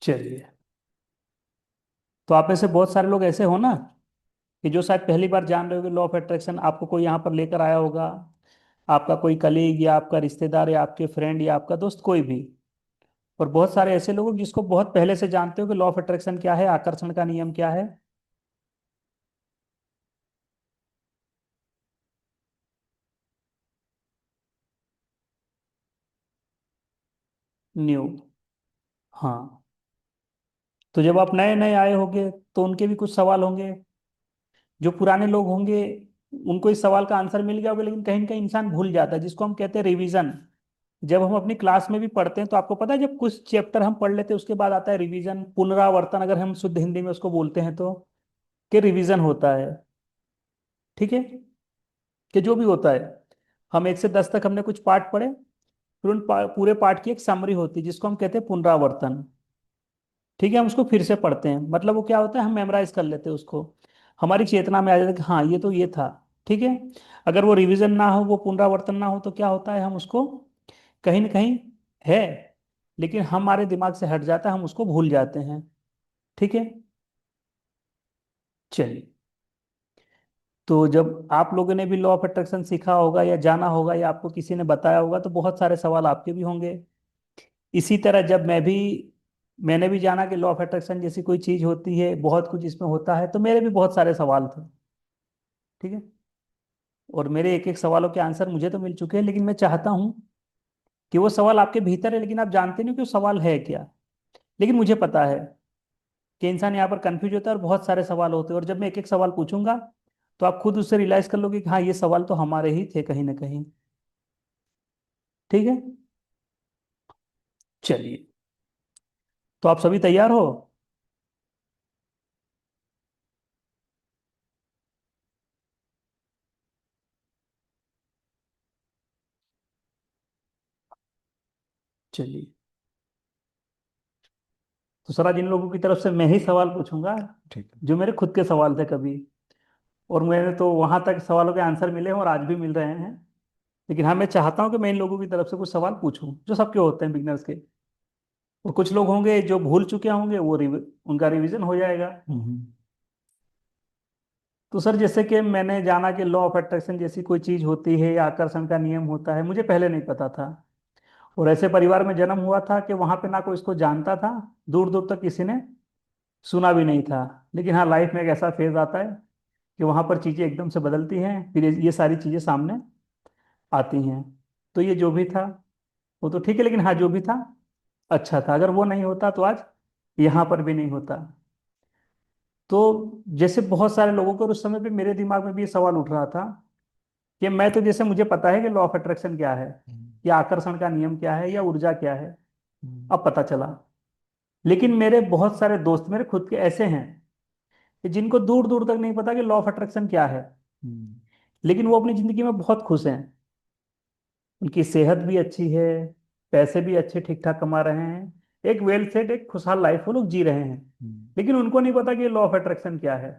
चलिए। तो आप में से बहुत सारे लोग ऐसे हो ना कि जो शायद पहली बार जान रहे होगे लॉ ऑफ अट्रैक्शन, आपको कोई यहाँ पर लेकर आया होगा, आपका कोई कलीग या आपका रिश्तेदार या आपके फ्रेंड या आपका दोस्त कोई भी। और बहुत सारे ऐसे लोग हैं जिसको बहुत पहले से जानते हो कि लॉ ऑफ अट्रैक्शन क्या है, आकर्षण का नियम क्या है। न्यू। हाँ। तो जब आप नए नए आए होंगे तो उनके भी कुछ सवाल होंगे। जो पुराने लोग होंगे उनको इस सवाल का आंसर मिल गया होगा, लेकिन कहीं ना कहीं इंसान भूल जाता है, जिसको हम कहते हैं रिवीजन। जब हम अपनी क्लास में भी पढ़ते हैं तो आपको पता है, जब कुछ चैप्टर हम पढ़ लेते हैं उसके बाद आता है रिवीजन, पुनरावर्तन, अगर हम शुद्ध हिंदी में उसको बोलते हैं तो, कि रिवीजन होता है। ठीक है। कि जो भी होता है, हम 1 से 10 तक हमने कुछ पाठ पढ़े, फिर पूरे पाठ की एक समरी होती है जिसको हम कहते हैं पुनरावर्तन। ठीक है, हम उसको फिर से पढ़ते हैं, मतलब वो क्या होता है, हम मेमोराइज कर लेते हैं उसको, हमारी चेतना में आ जाता है कि हाँ ये तो ये था। ठीक है। अगर वो रिवीजन ना हो, वो पुनरावर्तन ना हो, तो क्या होता है, हम उसको कहीं ना कहीं है, लेकिन हमारे दिमाग से हट जाता है, हम उसको भूल जाते हैं। ठीक है। चलिए। तो जब आप लोगों ने भी लॉ ऑफ अट्रैक्शन सीखा होगा या जाना होगा या आपको किसी ने बताया होगा, तो बहुत सारे सवाल आपके भी होंगे। इसी तरह जब मैंने भी जाना कि लॉ ऑफ अट्रैक्शन जैसी कोई चीज होती है, बहुत कुछ इसमें होता है, तो मेरे भी बहुत सारे सवाल थे। ठीक है। और मेरे एक एक सवालों के आंसर मुझे तो मिल चुके हैं, लेकिन मैं चाहता हूँ कि वो सवाल आपके भीतर है, लेकिन आप जानते नहीं कि वो सवाल है क्या। लेकिन मुझे पता है कि इंसान यहाँ पर कंफ्यूज होता है और बहुत सारे सवाल होते हैं, और जब मैं एक एक सवाल पूछूंगा तो आप खुद उससे रियलाइज कर लोगे कि हाँ ये सवाल तो हमारे ही थे कहीं ना कहीं। ठीक है। चलिए। तो आप सभी तैयार हो? चलिए। तो सर आज इन लोगों की तरफ से मैं ही सवाल पूछूंगा, ठीक है। जो मेरे खुद के सवाल थे कभी। और मैंने तो वहां तक सवालों के आंसर मिले हैं और आज भी मिल रहे हैं। लेकिन हाँ, मैं चाहता हूँ कि मैं इन लोगों की तरफ से कुछ सवाल पूछूं जो सबके होते हैं, बिगनर्स के। और कुछ लोग होंगे जो भूल चुके होंगे, उनका रिवीजन हो जाएगा। तो सर जैसे कि मैंने जाना कि लॉ ऑफ अट्रैक्शन जैसी कोई चीज होती है या आकर्षण का नियम होता है, मुझे पहले नहीं पता था। और ऐसे परिवार में जन्म हुआ था कि वहां पे ना कोई इसको जानता था, दूर दूर तक किसी ने सुना भी नहीं था। लेकिन हाँ, लाइफ में एक ऐसा फेज आता है कि वहां पर चीजें एकदम से बदलती हैं, फिर ये सारी चीजें सामने आती हैं। तो ये जो भी था वो तो ठीक है, लेकिन हाँ जो भी था अच्छा था। अगर वो नहीं होता तो आज यहाँ पर भी नहीं होता। तो जैसे बहुत सारे लोगों को, और उस समय पे मेरे दिमाग में भी ये सवाल उठ रहा था कि मैं तो, जैसे मुझे पता है कि लॉ ऑफ अट्रैक्शन क्या है, या आकर्षण का नियम क्या है, या ऊर्जा क्या है, अब पता चला। लेकिन मेरे बहुत सारे दोस्त मेरे खुद के ऐसे हैं कि जिनको दूर दूर तक नहीं पता कि लॉ ऑफ अट्रैक्शन क्या है, लेकिन वो अपनी जिंदगी में बहुत खुश हैं। उनकी सेहत भी अच्छी है, पैसे भी अच्छे ठीक ठाक कमा रहे हैं, एक वेल सेट, एक खुशहाल लाइफ वो लोग जी रहे हैं। लेकिन उनको नहीं पता कि लॉ ऑफ अट्रैक्शन क्या है।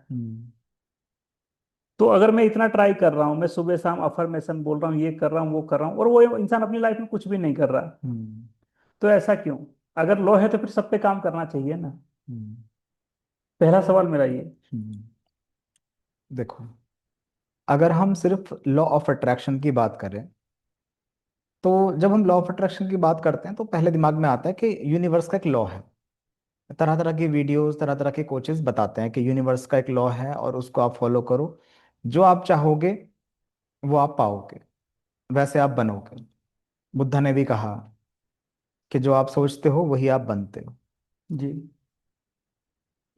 तो अगर मैं इतना ट्राई कर रहा हूँ, मैं सुबह शाम अफर्मेशन बोल रहा हूँ, ये कर रहा हूँ वो कर रहा हूँ, और वो इंसान अपनी लाइफ में कुछ भी नहीं कर रहा, तो ऐसा क्यों? अगर लॉ है तो फिर सब पे काम करना चाहिए ना। पहला सवाल मेरा ये। देखो, अगर हम सिर्फ लॉ ऑफ अट्रैक्शन की बात करें, तो जब हम लॉ ऑफ अट्रैक्शन की बात करते हैं तो पहले दिमाग में आता है कि यूनिवर्स का एक लॉ है। तरह तरह की वीडियोस, तरह तरह के कोचेस बताते हैं कि यूनिवर्स का एक लॉ है और उसको आप फॉलो करो, जो आप चाहोगे वो आप पाओगे, वैसे आप बनोगे। बुद्धा ने भी कहा कि जो आप सोचते हो वही आप बनते हो। जी।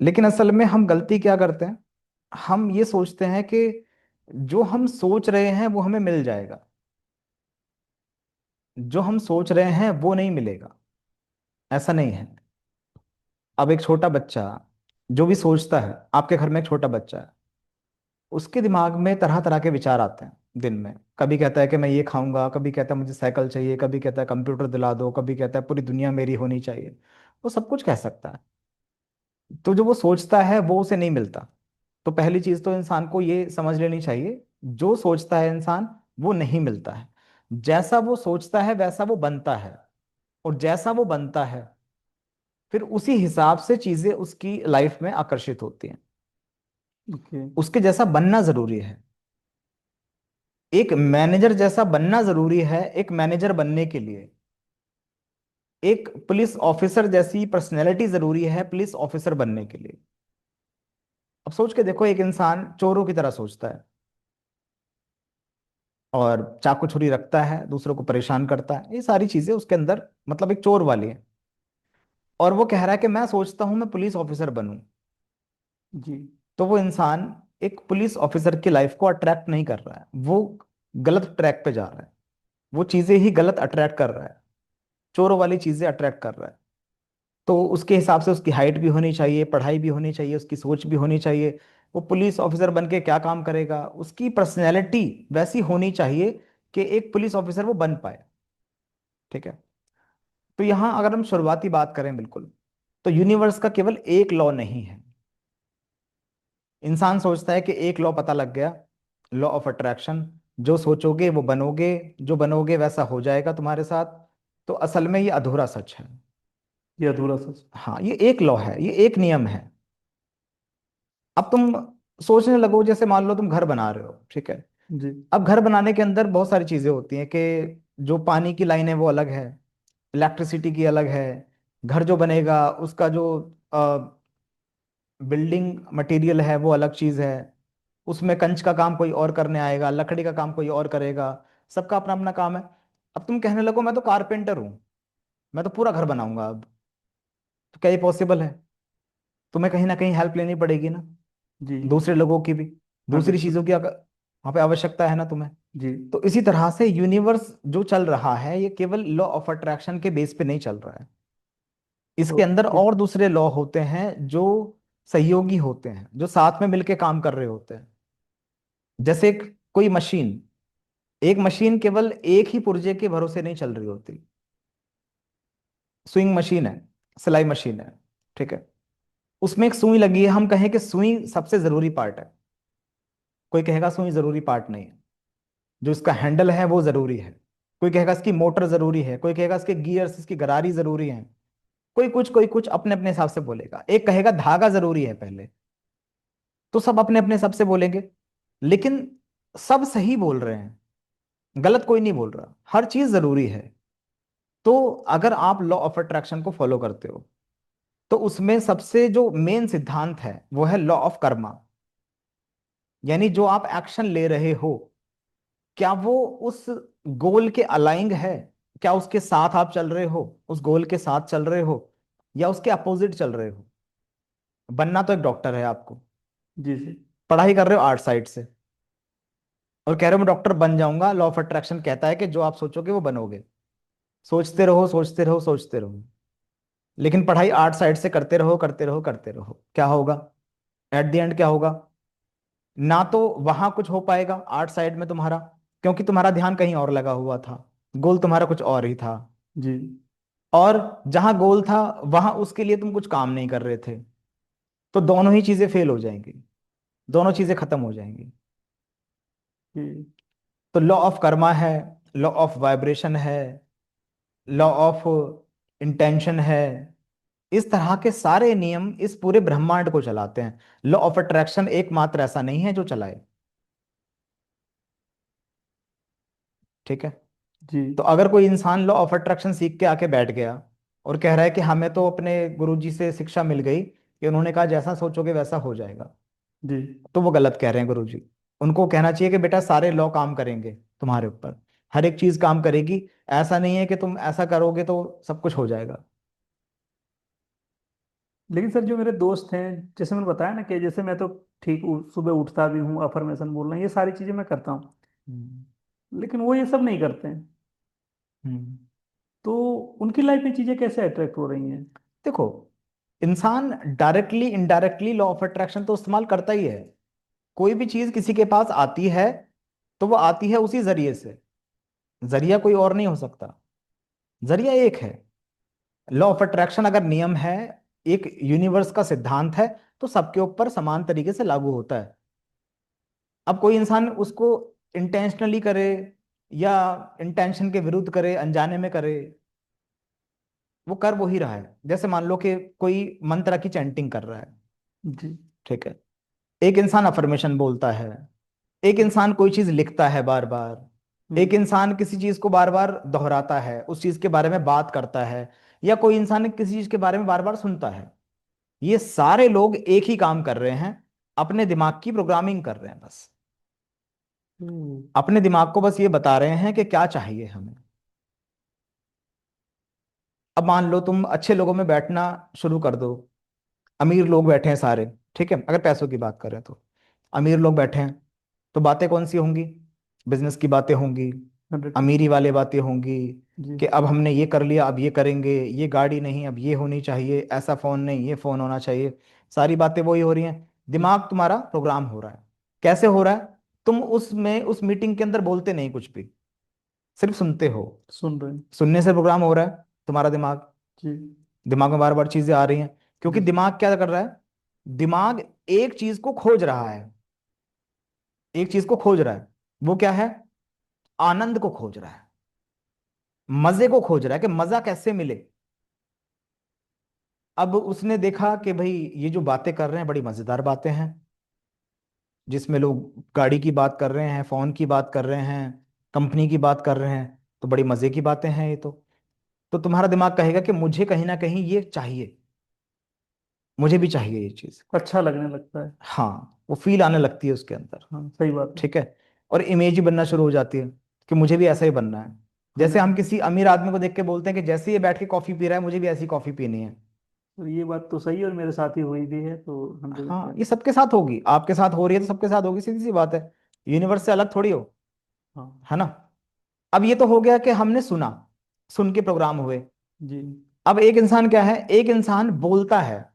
लेकिन असल में हम गलती क्या करते हैं, हम ये सोचते हैं कि जो हम सोच रहे हैं वो हमें मिल जाएगा, जो हम सोच रहे हैं वो नहीं मिलेगा। ऐसा नहीं है। अब एक छोटा बच्चा जो भी सोचता है, आपके घर में एक छोटा बच्चा है, उसके दिमाग में तरह तरह के विचार आते हैं दिन में। कभी कहता है कि मैं ये खाऊंगा, कभी कहता है मुझे साइकिल चाहिए, कभी कहता है कंप्यूटर दिला दो, कभी कहता है पूरी दुनिया मेरी होनी चाहिए। वो सब कुछ कह सकता है। तो जो वो सोचता है वो उसे नहीं मिलता। तो पहली चीज तो इंसान को ये समझ लेनी चाहिए, जो सोचता है इंसान वो नहीं मिलता है। जैसा वो सोचता है वैसा वो बनता है, और जैसा वो बनता है फिर उसी हिसाब से चीजें उसकी लाइफ में आकर्षित होती हैं। ओके। उसके जैसा बनना जरूरी है। एक मैनेजर जैसा बनना जरूरी है एक मैनेजर बनने के लिए। एक पुलिस ऑफिसर जैसी पर्सनैलिटी जरूरी है पुलिस ऑफिसर बनने के लिए। अब सोच के देखो, एक इंसान चोरों की तरह सोचता है और चाकू छुरी रखता है, दूसरों को परेशान करता है, ये सारी चीजें उसके अंदर मतलब एक चोर वाली है। और वो कह रहा है कि मैं सोचता हूं मैं पुलिस ऑफिसर बनूं। जी। तो वो इंसान एक पुलिस ऑफिसर की लाइफ को अट्रैक्ट नहीं कर रहा है, वो गलत ट्रैक पे जा रहा है। वो चीजें ही गलत अट्रैक्ट कर रहा है, चोरों वाली चीजें अट्रैक्ट कर रहा है। तो उसके हिसाब से उसकी हाइट भी होनी चाहिए, पढ़ाई भी होनी चाहिए, उसकी सोच भी होनी चाहिए। वो पुलिस ऑफिसर बन के क्या काम करेगा, उसकी पर्सनैलिटी वैसी होनी चाहिए कि एक पुलिस ऑफिसर वो बन पाए। ठीक है। तो यहां अगर हम शुरुआती बात करें बिल्कुल, तो यूनिवर्स का केवल एक लॉ नहीं है। इंसान सोचता है कि एक लॉ पता लग गया, लॉ ऑफ अट्रैक्शन, जो सोचोगे वो बनोगे, जो बनोगे वैसा हो जाएगा तुम्हारे साथ। तो असल में ये अधूरा सच है। ये अधूरा सच। हाँ, ये एक लॉ है, ये एक नियम है। अब तुम सोचने लगो, जैसे मान लो तुम घर बना रहे हो, ठीक है। जी। अब घर बनाने के अंदर बहुत सारी चीजें होती हैं कि जो पानी की लाइन है वो अलग है, इलेक्ट्रिसिटी की अलग है। घर जो बनेगा उसका जो बिल्डिंग मटेरियल है वो अलग चीज है। उसमें कंच का काम कोई और करने आएगा, लकड़ी का काम कोई और करेगा। सबका अपना अपना काम है। अब तुम कहने लगो मैं तो कारपेंटर हूं, मैं तो पूरा घर बनाऊंगा अब। तो क्या ये पॉसिबल है? तुम्हें कहीं ना कहीं हेल्प लेनी पड़ेगी ना, जी। दूसरे लोगों की भी, हाँ दूसरी बिल्कुल। चीजों की वहां पे आवश्यकता है ना तुम्हें। जी। तो इसी तरह से यूनिवर्स जो चल रहा है ये केवल लॉ ऑफ अट्रैक्शन के बेस पे नहीं चल रहा है। इसके अंदर ओके। और दूसरे लॉ होते हैं जो सहयोगी होते हैं, जो साथ में मिलके काम कर रहे होते हैं। जैसे कोई मशीन, एक मशीन केवल एक ही पुर्जे के भरोसे नहीं चल रही होती। स्विंग मशीन है, सिलाई मशीन है, ठीक है। उसमें एक सुई लगी है, हम कहें कि सुई सबसे जरूरी पार्ट है। कोई कहेगा सुई जरूरी पार्ट नहीं है, जो इसका हैंडल है वो जरूरी है। कोई कहेगा इसकी मोटर जरूरी है, कोई कहेगा इसके गियर्स, इसकी गरारी जरूरी है। कोई कुछ अपने अपने हिसाब से बोलेगा। एक कहेगा धागा जरूरी है पहले। तो सब अपने अपने हिसाब से बोलेंगे, लेकिन सब सही बोल रहे हैं, गलत कोई नहीं बोल रहा, हर चीज जरूरी है। तो अगर आप लॉ ऑफ अट्रैक्शन को फॉलो करते हो तो उसमें सबसे जो मेन सिद्धांत है वो है लॉ ऑफ कर्मा। यानी जो आप एक्शन ले रहे हो, क्या वो उस गोल के अलाइंग है? क्या उसके साथ आप चल रहे हो, उस गोल के साथ चल रहे हो, या उसके अपोजिट चल रहे हो? बनना तो एक डॉक्टर है आपको, जी। जी। पढ़ाई कर रहे हो आर्ट साइड से, और कह रहे हो मैं डॉक्टर बन जाऊंगा। लॉ ऑफ अट्रैक्शन कहता है कि जो आप सोचोगे वो बनोगे। सोचते रहो सोचते रहो सोचते रहो, लेकिन पढ़ाई आर्ट साइड से करते रहो करते रहो करते रहो, क्या होगा? एट द एंड क्या होगा? ना तो वहां कुछ हो पाएगा आर्ट साइड में तुम्हारा, क्योंकि तुम्हारा ध्यान कहीं और लगा हुआ था, गोल तुम्हारा कुछ और ही था। जी। और जहां गोल था वहां उसके लिए तुम कुछ काम नहीं कर रहे थे। तो दोनों ही चीजें फेल हो जाएंगी, दोनों चीजें खत्म हो जाएंगी। जी। तो लॉ ऑफ कर्मा है, लॉ ऑफ वाइब्रेशन है, लॉ ऑफ इंटेंशन है। इस तरह के सारे नियम इस पूरे ब्रह्मांड को चलाते हैं। लॉ ऑफ अट्रैक्शन एकमात्र ऐसा नहीं है जो चलाए। ठीक है। जी। तो अगर कोई इंसान लॉ ऑफ अट्रैक्शन सीख के आके बैठ गया और कह रहा है कि हमें तो अपने गुरुजी से शिक्षा मिल गई कि उन्होंने कहा जैसा सोचोगे वैसा हो जाएगा, जी। तो वो गलत कह रहे हैं गुरुजी। उनको कहना चाहिए कि बेटा सारे लॉ काम करेंगे तुम्हारे ऊपर, हर एक चीज काम करेगी। ऐसा नहीं है कि तुम ऐसा करोगे तो सब कुछ हो जाएगा। लेकिन सर जो मेरे दोस्त हैं, जैसे मैंने बताया ना कि जैसे मैं तो ठीक सुबह उठता भी हूँ, अफर्मेशन बोलना, ये सारी चीजें मैं करता हूँ, हम्म। लेकिन वो ये सब नहीं करते हैं। हम्म। तो उनकी लाइफ में चीजें कैसे अट्रैक्ट हो रही हैं? देखो, इंसान directly indirectly law of attraction तो इस्तेमाल करता ही है। कोई भी चीज किसी के पास आती है तो वो आती है उसी जरिए से। जरिया कोई और नहीं हो सकता, जरिया एक है। लॉ ऑफ अट्रैक्शन अगर नियम है, एक यूनिवर्स का सिद्धांत है, तो सबके ऊपर समान तरीके से लागू होता है। अब कोई इंसान उसको इंटेंशनली करे या इंटेंशन के विरुद्ध करे, अनजाने में करे, वो कर वो ही रहा है। जैसे मान लो कि कोई मंत्र की चैंटिंग कर रहा है, जी। ठीक है, एक इंसान अफर्मेशन बोलता है, एक इंसान कोई चीज लिखता है बार बार, एक हम्म। इंसान किसी चीज को बार बार दोहराता है, उस चीज के बारे में बात करता है, या कोई इंसान किसी चीज के बारे में बार बार सुनता है। ये सारे लोग एक ही काम कर रहे हैं, अपने दिमाग की प्रोग्रामिंग कर रहे हैं बस। हम्म। अपने दिमाग को बस ये बता रहे हैं कि क्या चाहिए हमें। अब मान लो तुम अच्छे लोगों में बैठना शुरू कर दो, अमीर लोग बैठे हैं सारे, ठीक है, अगर पैसों की बात करें तो अमीर लोग बैठे हैं, तो बातें कौन सी होंगी? बिजनेस की बातें होंगी, 100%। अमीरी वाले बातें होंगी, जी। कि अब हमने ये कर लिया, अब ये करेंगे, ये गाड़ी नहीं अब ये होनी चाहिए, ऐसा फोन नहीं ये फोन होना चाहिए। सारी बातें वही हो रही हैं। दिमाग तुम्हारा प्रोग्राम हो रहा है। कैसे हो रहा है? तुम उसमें उस मीटिंग के अंदर बोलते नहीं कुछ भी, सिर्फ सुनते हो। सुन रहे हैं। सुनने से प्रोग्राम हो रहा है तुम्हारा दिमाग। जी। दिमाग में बार बार चीजें आ रही हैं, क्योंकि जी। दिमाग क्या कर रहा है? दिमाग एक चीज को खोज रहा है, एक चीज को खोज रहा है। वो क्या है? आनंद को खोज रहा है, मजे को खोज रहा है, कि मजा कैसे मिले। अब उसने देखा कि भाई ये जो बातें कर रहे हैं बड़ी मजेदार बातें हैं, जिसमें लोग गाड़ी की बात कर रहे हैं, फोन की बात कर रहे हैं, कंपनी की बात कर रहे हैं, तो बड़ी मजे की बातें हैं ये तो तुम्हारा दिमाग कहेगा कि मुझे कहीं ना कहीं ये चाहिए, मुझे भी चाहिए ये चीज। अच्छा लगने लगता है। हाँ, वो फील आने लगती है उसके अंदर, हाँ, सही बात है। ठीक है, और इमेज ही बनना शुरू हो जाती है कि मुझे भी ऐसा ही बनना है। जैसे हम 100%। किसी अमीर आदमी को देख के बोलते हैं कि जैसे ये बैठ के कॉफी पी रहा है मुझे भी ऐसी कॉफी पीनी है। और ये बात तो सही है, और मेरे साथ ही हुई भी है, तो हंड्रेड हाँ, ये परसेंट सबके साथ होगी, आपके साथ हो रही है तो सबके साथ होगी, सीधी सी बात है। यूनिवर्स से अलग थोड़ी हो, हाँ। है ना? अब ये तो हो गया कि हमने सुना, सुन के प्रोग्राम हुए। जी। अब एक इंसान क्या है? एक इंसान बोलता है।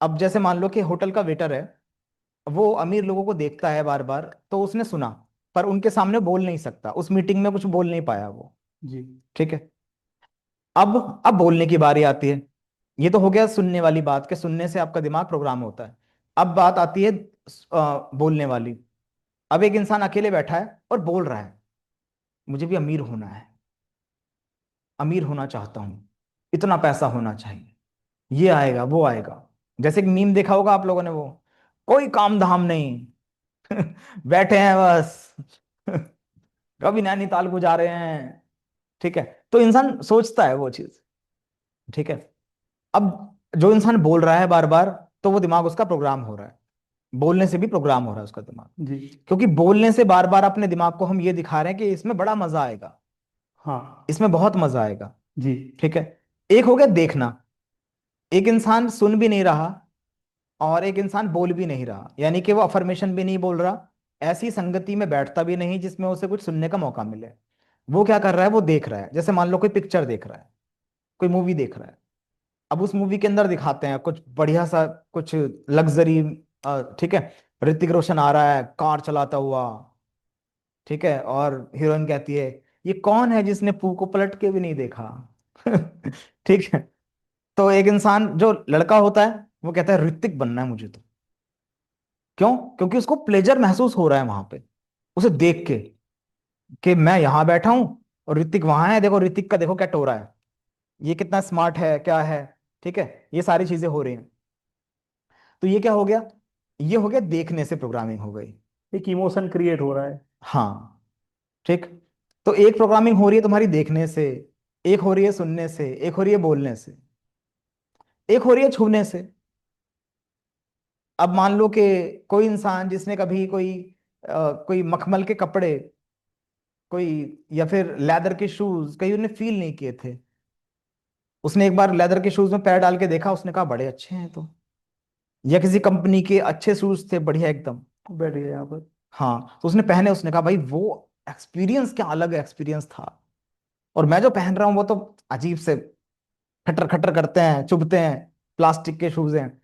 अब जैसे मान लो कि होटल का वेटर है, वो अमीर लोगों को देखता है बार बार, तो उसने सुना, पर उनके सामने बोल नहीं सकता, उस मीटिंग में कुछ बोल नहीं पाया वो, जी। ठीक है। अब बोलने की बारी आती है। ये तो हो गया सुनने वाली बात, के सुनने से आपका दिमाग प्रोग्राम होता है। अब बात आती है बोलने वाली। अब एक इंसान अकेले बैठा है और बोल रहा है, मुझे भी अमीर होना है, अमीर होना चाहता हूं, इतना पैसा होना चाहिए, ये आएगा वो आएगा। जैसे एक मीम देखा होगा आप लोगों ने, वो कोई काम धाम नहीं बैठे हैं बस कभी नैनीताल को जा रहे हैं, ठीक है। तो इंसान सोचता है वो चीज, ठीक है। अब जो इंसान बोल रहा है बार बार, तो वो दिमाग उसका प्रोग्राम हो रहा है, बोलने से भी प्रोग्राम हो रहा है उसका दिमाग। जी। क्योंकि बोलने से बार बार अपने दिमाग को हम ये दिखा रहे हैं कि इसमें बड़ा मजा आएगा, हाँ। इसमें बहुत मजा आएगा, जी। ठीक है। एक हो गया देखना, एक इंसान सुन भी नहीं रहा और एक इंसान बोल भी नहीं रहा, यानी कि वो अफर्मेशन भी नहीं बोल रहा, ऐसी संगति में बैठता भी नहीं जिसमें उसे कुछ सुनने का मौका मिले। वो क्या कर रहा है? वो देख रहा है। जैसे मान लो कोई पिक्चर देख रहा है, कोई मूवी देख रहा है। अब उस मूवी के अंदर दिखाते हैं कुछ बढ़िया सा, कुछ लग्जरी, ठीक है, ऋतिक रोशन आ रहा है कार चलाता हुआ, ठीक है, और हीरोइन कहती है ये कौन है जिसने पू को पलट के भी नहीं देखा ठीक है। तो एक इंसान जो लड़का होता है वो कहता है ऋतिक बनना है मुझे तो। क्यों? क्योंकि उसको प्लेजर महसूस हो रहा है वहां पे, उसे देख के, कि मैं यहां बैठा हूं और ऋतिक वहां है, देखो ऋतिक का देखो क्या टोरा है, ये कितना स्मार्ट है, क्या है, ठीक है। ये सारी चीजें हो रही हैं। तो ये क्या हो गया? ये हो गया देखने से प्रोग्रामिंग हो गई। एक इमोशन क्रिएट हो रहा है। हाँ, ठीक। तो एक प्रोग्रामिंग हो रही है तुम्हारी देखने से, एक हो रही है सुनने से, एक हो रही है बोलने से, एक हो रही है छूने से। अब मान लो कि कोई इंसान जिसने कभी कोई मखमल के कपड़े, कोई, या फिर लेदर के शूज कहीं उन्हें फील नहीं किए थे, उसने एक बार लेदर के शूज में पैर डाल के देखा, उसने कहा बड़े अच्छे हैं तो, या किसी कंपनी के अच्छे शूज थे बढ़िया एकदम, बैठ गया यहाँ पर। हाँ, तो उसने पहने, उसने कहा भाई वो एक्सपीरियंस क्या अलग एक्सपीरियंस था, और मैं जो पहन रहा हूँ वो तो अजीब से खटर खटर करते हैं, चुभते हैं, प्लास्टिक के शूज हैं,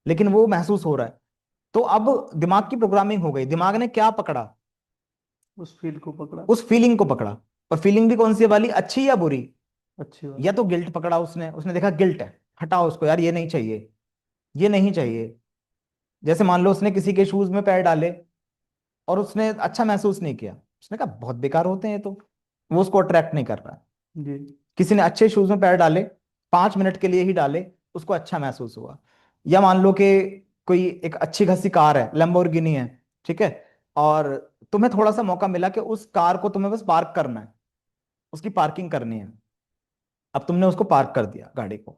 लेकिन वो महसूस हो रहा है। तो अब दिमाग की प्रोग्रामिंग हो गई, दिमाग ने क्या पकड़ा? उस फील को पकड़ा। उस फीलिंग को पकड़ा। और फीलिंग भी कौन सी वाली, अच्छी या बुरी? अच्छी या वाली। तो गिल्ट पकड़ा उसने, उसने देखा गिल्ट है, हटाओ उसको यार, ये नहीं चाहिए, ये नहीं चाहिए। जैसे मान लो उसने किसी के शूज में पैर डाले, और उसने अच्छा महसूस नहीं किया, उसने कहा बहुत बेकार होते हैं ये तो, वो उसको अट्रैक्ट नहीं कर रहा। जी। किसी ने अच्छे शूज में पैर डाले, 5 मिनट के लिए ही डाले, उसको अच्छा महसूस हुआ। या मान लो कि कोई एक अच्छी खासी कार है, लैम्बोर्गिनी है, ठीक है, और तुम्हें थोड़ा सा मौका मिला कि उस कार को तुम्हें बस पार्क करना है, उसकी पार्किंग करनी है। अब तुमने उसको पार्क कर दिया गाड़ी को,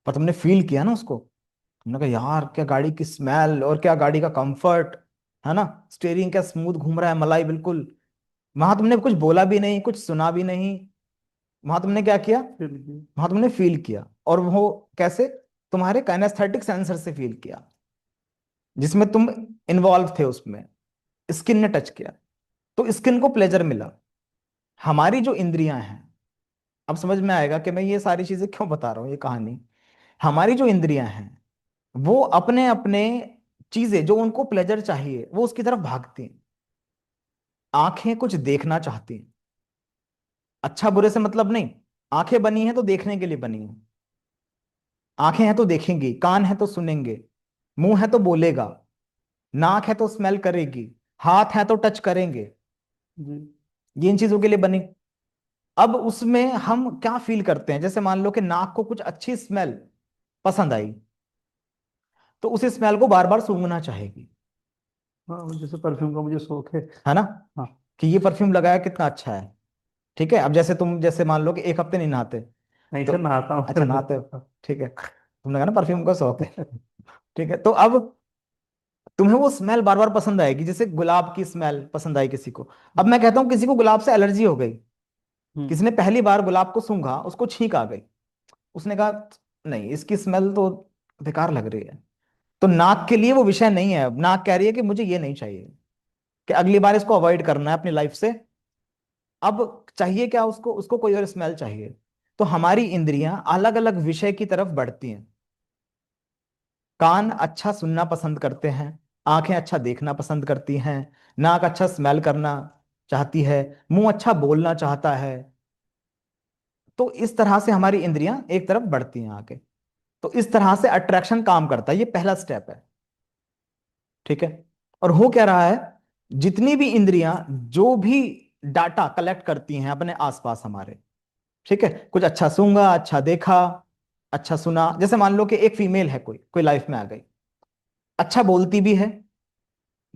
पर तुमने फील किया ना उसको, तुमने कहा यार क्या गाड़ी की स्मेल, और क्या गाड़ी का कंफर्ट, है ना, स्टेयरिंग क्या स्मूथ घूम रहा है, मलाई बिल्कुल। वहां तुमने कुछ बोला भी नहीं, कुछ सुना भी नहीं, वहां तुमने क्या किया, बिल्कुल। वहां तुमने फील किया। और वो कैसे, तुम्हारे काइनेस्थेटिक सेंसर से फील किया, जिसमें तुम इन्वॉल्व थे उसमें, स्किन ने टच किया, तो स्किन को प्लेजर मिला। हमारी जो इंद्रियां हैं, अब समझ में आएगा कि मैं ये सारी चीजें क्यों बता रहा हूँ, ये कहानी। हमारी जो इंद्रियां हैं, वो अपने अपने चीजें जो उनको प्लेजर चाहिए वो उसकी तरफ भागती हैं। आंखें कुछ देखना चाहती हैं, अच्छा बुरे से मतलब नहीं, आंखें बनी हैं तो देखने के लिए बनी हैं। आंखें हैं तो देखेंगी, कान है तो सुनेंगे, मुंह है तो बोलेगा, नाक है तो स्मेल करेगी, हाथ है तो टच करेंगे। जी। ये इन चीजों के लिए बनी। अब उसमें हम क्या फील करते हैं, जैसे मान लो कि नाक को कुछ अच्छी स्मेल पसंद आई, तो उस स्मेल को बार बार सूंघना चाहेगी, हाँ, जैसे परफ्यूम का मुझे शौक है। है ना, हाँ। कि ये परफ्यूम लगाया कितना अच्छा है। ठीक है, अब जैसे तुम जैसे मान लो कि एक हफ्ते नहीं नहाते, नहीं तो सर, नहाता हूँ अच्छा नहाते हो, फिर। ठीक है, तुमने कहा ना परफ्यूम का शौक है, ठीक है, तो अब तुम्हें वो स्मेल बार बार पसंद आएगी, जैसे गुलाब की स्मेल पसंद आई किसी को। अब मैं कहता हूँ किसी को गुलाब से एलर्जी हो गई, हम्म। किसी ने पहली बार गुलाब को सूंघा, उसको छींक आ गई, उसने कहा नहीं इसकी स्मेल तो बेकार लग रही है, तो नाक के लिए वो विषय नहीं है। अब नाक कह रही है कि मुझे ये नहीं चाहिए, कि अगली बार इसको अवॉइड करना है अपनी लाइफ से। अब चाहिए क्या उसको, उसको कोई और स्मेल चाहिए। तो हमारी इंद्रियां अलग अलग विषय की तरफ बढ़ती हैं। कान अच्छा सुनना पसंद करते हैं, आंखें अच्छा देखना पसंद करती हैं, नाक अच्छा स्मेल करना चाहती है, मुंह अच्छा बोलना चाहता है। तो इस तरह से हमारी इंद्रियां एक तरफ बढ़ती हैं आगे। तो इस तरह से अट्रैक्शन काम करता है, ये पहला स्टेप है। ठीक है, और हो क्या रहा है, जितनी भी इंद्रियां जो भी डाटा कलेक्ट करती हैं अपने आसपास हमारे, ठीक है, कुछ अच्छा सूंघा, अच्छा देखा, अच्छा सुना, जैसे मान लो कि एक फीमेल है, कोई कोई लाइफ में आ गई, अच्छा बोलती भी है,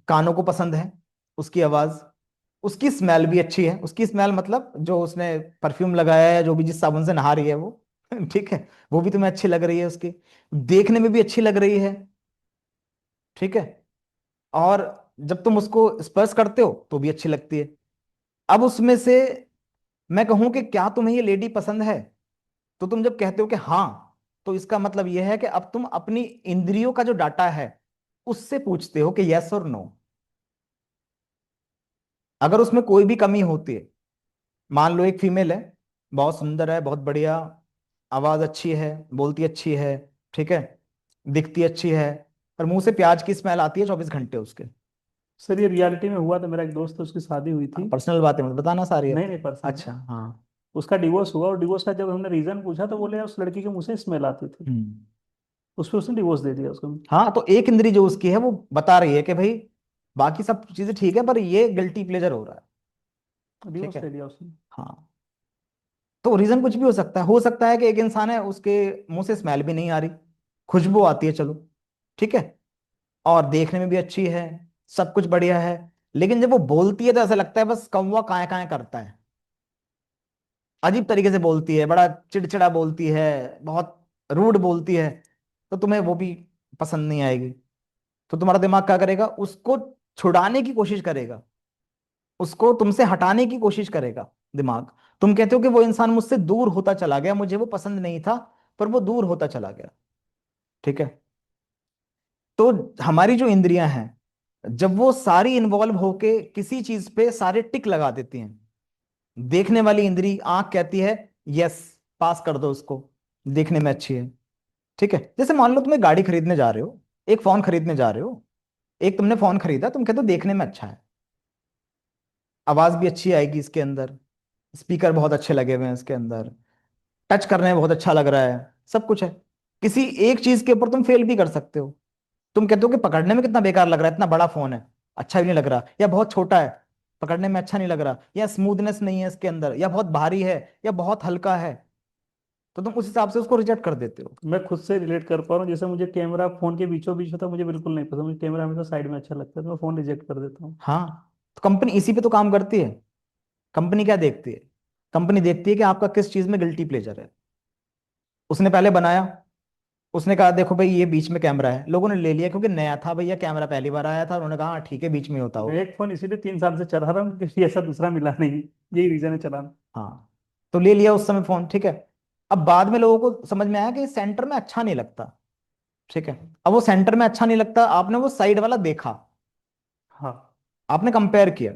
कानों को पसंद है उसकी आवाज, उसकी स्मेल भी अच्छी है, उसकी स्मेल मतलब जो उसने परफ्यूम लगाया है, जो भी जिस साबुन से नहा रही है वो ठीक है, वो भी तुम्हें अच्छी लग रही है उसकी, देखने में भी अच्छी लग रही है, ठीक है, और जब तुम उसको स्पर्श करते हो तो भी अच्छी लगती है। अब उसमें से मैं कहूं कि क्या तुम्हें ये लेडी पसंद है, तो तुम जब कहते हो कि हाँ, तो इसका मतलब यह है कि अब तुम अपनी इंद्रियों का जो डाटा है उससे पूछते हो कि यस और नो। अगर उसमें कोई भी कमी होती है, मान लो एक फीमेल है, बहुत सुंदर है, बहुत बढ़िया, आवाज अच्छी है, बोलती अच्छी है, ठीक है, दिखती अच्छी है, पर मुंह से प्याज की स्मेल आती है 24 घंटे उसके। सर ये रियलिटी में हुआ था, मेरा एक दोस्त है, उसकी शादी हुई थी। पर्सनल बातें मत बताना सारी नहीं अपनी। नहीं, पर्सनल। अच्छा हाँ। उसका डिवोर्स हुआ, और डिवोर्स का जब हमने रीजन पूछा तो बोले उस लड़की के मुंह से स्मेल आती थी। हम्म। उस पर उसने डिवोर्स दे दिया उसको। हाँ, तो एक इंद्री जो उसकी है वो बता रही है कि भाई बाकी सब चीजें ठीक है, पर ये गिल्टी प्लेजर हो रहा है। ठीक डिवोर्स है, ले लिया उसने। हाँ, तो रीजन कुछ भी हो सकता है, हो सकता है कि एक इंसान है उसके मुंह से स्मेल भी नहीं आ रही, खुशबू आती है, चलो ठीक है, और देखने में भी अच्छी है, सब कुछ बढ़िया है, लेकिन जब वो बोलती है तो ऐसा लगता है बस कौवा काया काया करता है, अजीब तरीके से बोलती है, बड़ा चिड़चिड़ा बोलती है, बहुत रूड बोलती है, तो तुम्हें वो भी पसंद नहीं आएगी। तो तुम्हारा दिमाग क्या करेगा, उसको छुड़ाने की कोशिश करेगा, उसको तुमसे हटाने की कोशिश करेगा दिमाग। तुम कहते हो कि वो इंसान मुझसे दूर होता चला गया, मुझे वो पसंद नहीं था, पर वो दूर होता चला गया। ठीक है, तो हमारी जो इंद्रियां हैं, जब वो सारी इन्वॉल्व होके किसी चीज पे सारे टिक लगा देती हैं, देखने वाली इंद्री आंख कहती है यस, पास कर दो उसको, देखने में अच्छी है, ठीक है, जैसे मान लो तुम्हें गाड़ी खरीदने जा रहे हो, एक फोन खरीदने जा रहे हो, एक तुमने फोन खरीदा, तुम कहते हो देखने में अच्छा है, आवाज भी अच्छी आएगी इसके अंदर, स्पीकर बहुत अच्छे लगे हुए हैं इसके अंदर, टच करने में बहुत अच्छा लग रहा है, सब कुछ है। किसी एक चीज के ऊपर तुम फेल भी कर सकते हो, तुम कहते हो कि पकड़ने में कितना बेकार लग रहा है, इतना बड़ा फोन है, अच्छा भी नहीं लग रहा, या बहुत छोटा है, पकड़ने में अच्छा नहीं लग रहा, या स्मूथनेस नहीं है इसके अंदर, या बहुत भारी है, या बहुत हल्का है, तो तुम उस हिसाब से उसको रिजेक्ट कर देते हो। मैं खुद से रिलेट कर पा रहा हूँ, जैसे मुझे कैमरा फोन के बीचों बीच होता है, मुझे बिल्कुल नहीं पसंद, मुझे कैमरा हमेशा साइड में अच्छा लगता है, तो मैं फोन रिजेक्ट कर देता हूँ। हाँ, तो कंपनी इसी पे तो काम करती है। कंपनी क्या देखती है? कंपनी देखती है कि आपका किस चीज में गिल्टी प्लेजर है। उसने पहले बनाया, उसने कहा देखो भाई ये बीच में कैमरा है, लोगों ने ले लिया क्योंकि नया था भैया, कैमरा पहली बार आया था, उन्होंने कहा हाँ ठीक है बीच में होता मैं हो। एक फोन इसीलिए 3 साल से चला रहा हूँ क्योंकि ऐसा दूसरा मिला नहीं, यही रीजन है चलाना। हाँ, तो ले लिया उस समय फोन, ठीक है। अब बाद में लोगों को समझ में आया कि सेंटर में अच्छा नहीं लगता, ठीक है। अब वो सेंटर में अच्छा नहीं लगता, आपने वो साइड वाला देखा, हाँ। आपने कंपेयर किया।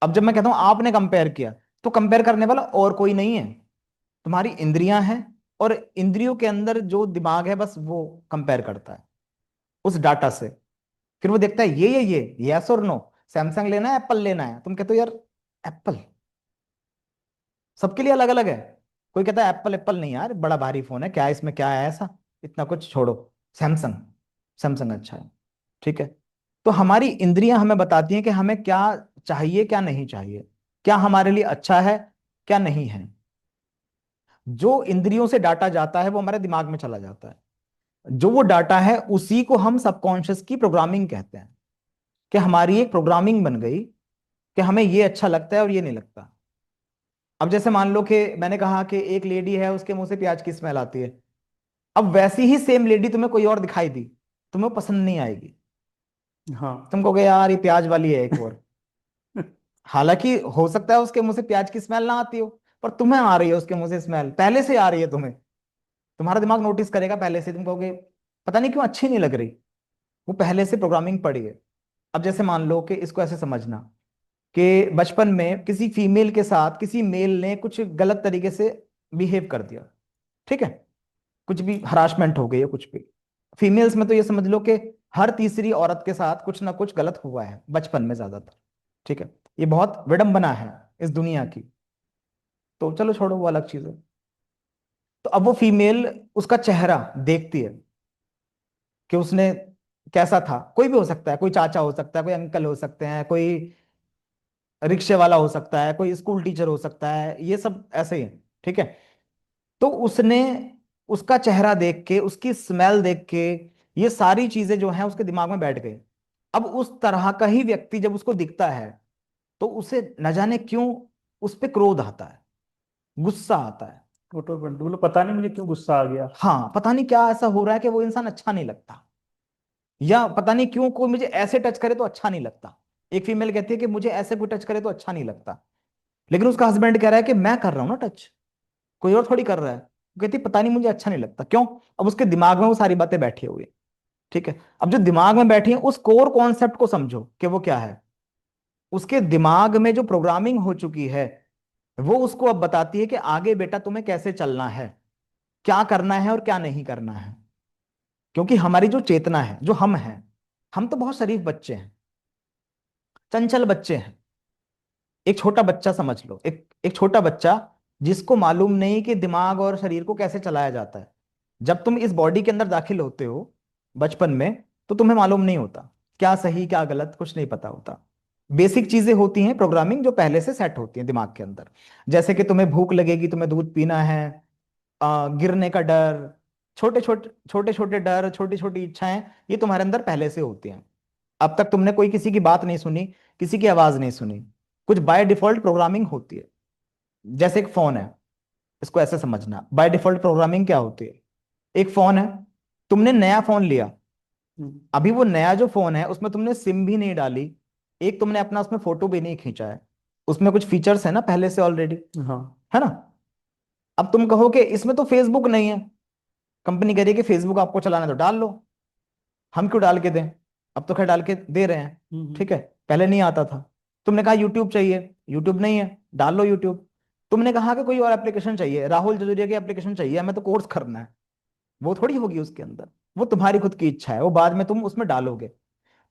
अब जब मैं कहता हूं आपने कंपेयर किया, तो कंपेयर करने वाला और कोई नहीं है, तुम्हारी इंद्रियां हैं, और इंद्रियों के अंदर जो दिमाग है बस वो कंपेयर करता है उस डाटा से। फिर वो देखता है ये यस और नो, सैमसंग लेना है एप्पल लेना है, तुम कहते हो यार एप्पल। सबके लिए अलग अलग है। कोई कहता है एप्पल, एप्पल नहीं यार, बड़ा भारी फोन है, क्या इसमें क्या है ऐसा, इतना कुछ छोड़ो, सैमसंग, सैमसंग अच्छा है, ठीक है। तो हमारी इंद्रियां हमें बताती हैं कि हमें क्या चाहिए क्या नहीं चाहिए, क्या हमारे लिए अच्छा है क्या नहीं है। जो इंद्रियों से डाटा जाता है वो हमारे दिमाग में चला जाता है। जो वो डाटा है उसी को हम सबकॉन्शियस की प्रोग्रामिंग कहते हैं, कि हमारी एक प्रोग्रामिंग बन गई कि हमें ये अच्छा लगता है और ये नहीं लगता। अब जैसे मान लो कि मैंने कहा कि एक लेडी है, उसके मुंह से प्याज की स्मेल आती है। अब वैसी ही सेम लेडी तुम्हें कोई और दिखाई दी, तुम्हें पसंद नहीं आएगी, हाँ। तुम कहोगे यार ये प्याज वाली है एक और। हालांकि हो सकता है उसके मुंह से प्याज की स्मेल ना आती हो, पर तुम्हें आ रही है उसके मुंह से स्मेल, पहले से आ रही है तुम्हें, तुम्हारा दिमाग नोटिस करेगा पहले से, तुम कहोगे पता नहीं क्यों अच्छी नहीं लग रही, वो पहले से प्रोग्रामिंग पड़ी है। अब जैसे मान लो कि इसको ऐसे समझना कि बचपन में किसी फीमेल के साथ किसी मेल ने कुछ गलत तरीके से बिहेव कर दिया, ठीक है, कुछ भी हरासमेंट हो गई है कुछ भी। फीमेल्स में तो ये समझ लो कि हर तीसरी औरत के साथ कुछ ना कुछ गलत हुआ है बचपन में ज्यादातर, ठीक है। ये बहुत विडंबना है इस दुनिया की, तो चलो छोड़ो वो अलग चीज है। तो अब वो फीमेल उसका चेहरा देखती है कि उसने कैसा था, कोई भी हो सकता है, कोई चाचा हो सकता है, कोई अंकल हो सकते हैं, कोई रिक्शे वाला हो सकता है, कोई स्कूल टीचर हो सकता है, ये सब ऐसे ही है, ठीक है। तो उसने उसका चेहरा देख के, उसकी स्मेल देख के, ये सारी चीजें जो हैं उसके दिमाग में बैठ गई। अब उस तरह का ही व्यक्ति जब उसको दिखता है, तो उसे न जाने क्यों उस पे क्रोध आता है, गुस्सा आता है। ऑटो बोलो पता नहीं मुझे क्यों गुस्सा आ गया। हाँ, पता नहीं क्या ऐसा हो रहा है कि वो इंसान अच्छा नहीं लगता, या पता नहीं क्यों कोई मुझे ऐसे टच करे तो अच्छा नहीं लगता। एक फीमेल कहती है कि मुझे ऐसे कोई टच करे तो अच्छा नहीं लगता, लेकिन उसका हस्बैंड कह रहा है कि मैं कर रहा हूं ना टच, कोई और थोड़ी कर रहा है। वो कहती है पता नहीं मुझे अच्छा नहीं लगता क्यों। अब उसके दिमाग में वो सारी बातें बैठी हुई है, ठीक है। अब जो दिमाग में बैठी है उस कोर कॉन्सेप्ट को समझो कि वो क्या है। उसके दिमाग में जो प्रोग्रामिंग हो चुकी है, वो उसको अब बताती है कि आगे बेटा तुम्हें कैसे चलना है, क्या करना है और क्या नहीं करना है। क्योंकि हमारी जो चेतना है, जो हम हैं, हम तो बहुत शरीफ बच्चे हैं, चंचल बच्चे हैं। एक छोटा बच्चा समझ लो, एक एक छोटा बच्चा जिसको मालूम नहीं कि दिमाग और शरीर को कैसे चलाया जाता है। जब तुम इस बॉडी के अंदर दाखिल होते हो बचपन में, तो तुम्हें मालूम नहीं होता क्या सही क्या गलत, कुछ नहीं पता होता। बेसिक चीजें होती हैं प्रोग्रामिंग जो पहले से सेट होती हैं दिमाग के अंदर। जैसे कि तुम्हें भूख लगेगी, तुम्हें दूध पीना है, गिरने का डर, छोटे छोटे डर, छोटी छोटी इच्छाएं, ये तुम्हारे अंदर पहले से होती हैं। अब तक तुमने कोई किसी की बात नहीं सुनी, किसी की आवाज नहीं सुनी, कुछ बाय डिफॉल्ट प्रोग्रामिंग होती है। जैसे एक फोन है, इसको ऐसे समझना, बाय डिफॉल्ट प्रोग्रामिंग क्या होती है। एक फोन है, तुमने नया फोन लिया, हम्म। अभी वो नया जो फोन है उसमें तुमने सिम भी नहीं डाली, एक तुमने अपना उसमें फोटो भी नहीं खींचा है, उसमें कुछ फीचर्स है ना पहले से ऑलरेडी, हाँ। है ना। अब तुम कहो कि इसमें तो फेसबुक नहीं है, कंपनी कह रही है कि फेसबुक आपको चलाना है तो डाल लो, हम क्यों डाल के दें, अब तो खैर डाल के दे रहे हैं, हम्म। ठीक है, पहले नहीं आता था। तुमने कहा यूट्यूब चाहिए, यूट्यूब नहीं है, डाल लो यूट्यूब। तुमने कहा कि कोई और एप्लीकेशन चाहिए, राहुल जजुरिया की एप्लीकेशन चाहिए, हमें तो कोर्स करना है, वो थोड़ी होगी उसके अंदर, वो तुम्हारी खुद की इच्छा है, वो बाद में तुम उसमें डालोगे।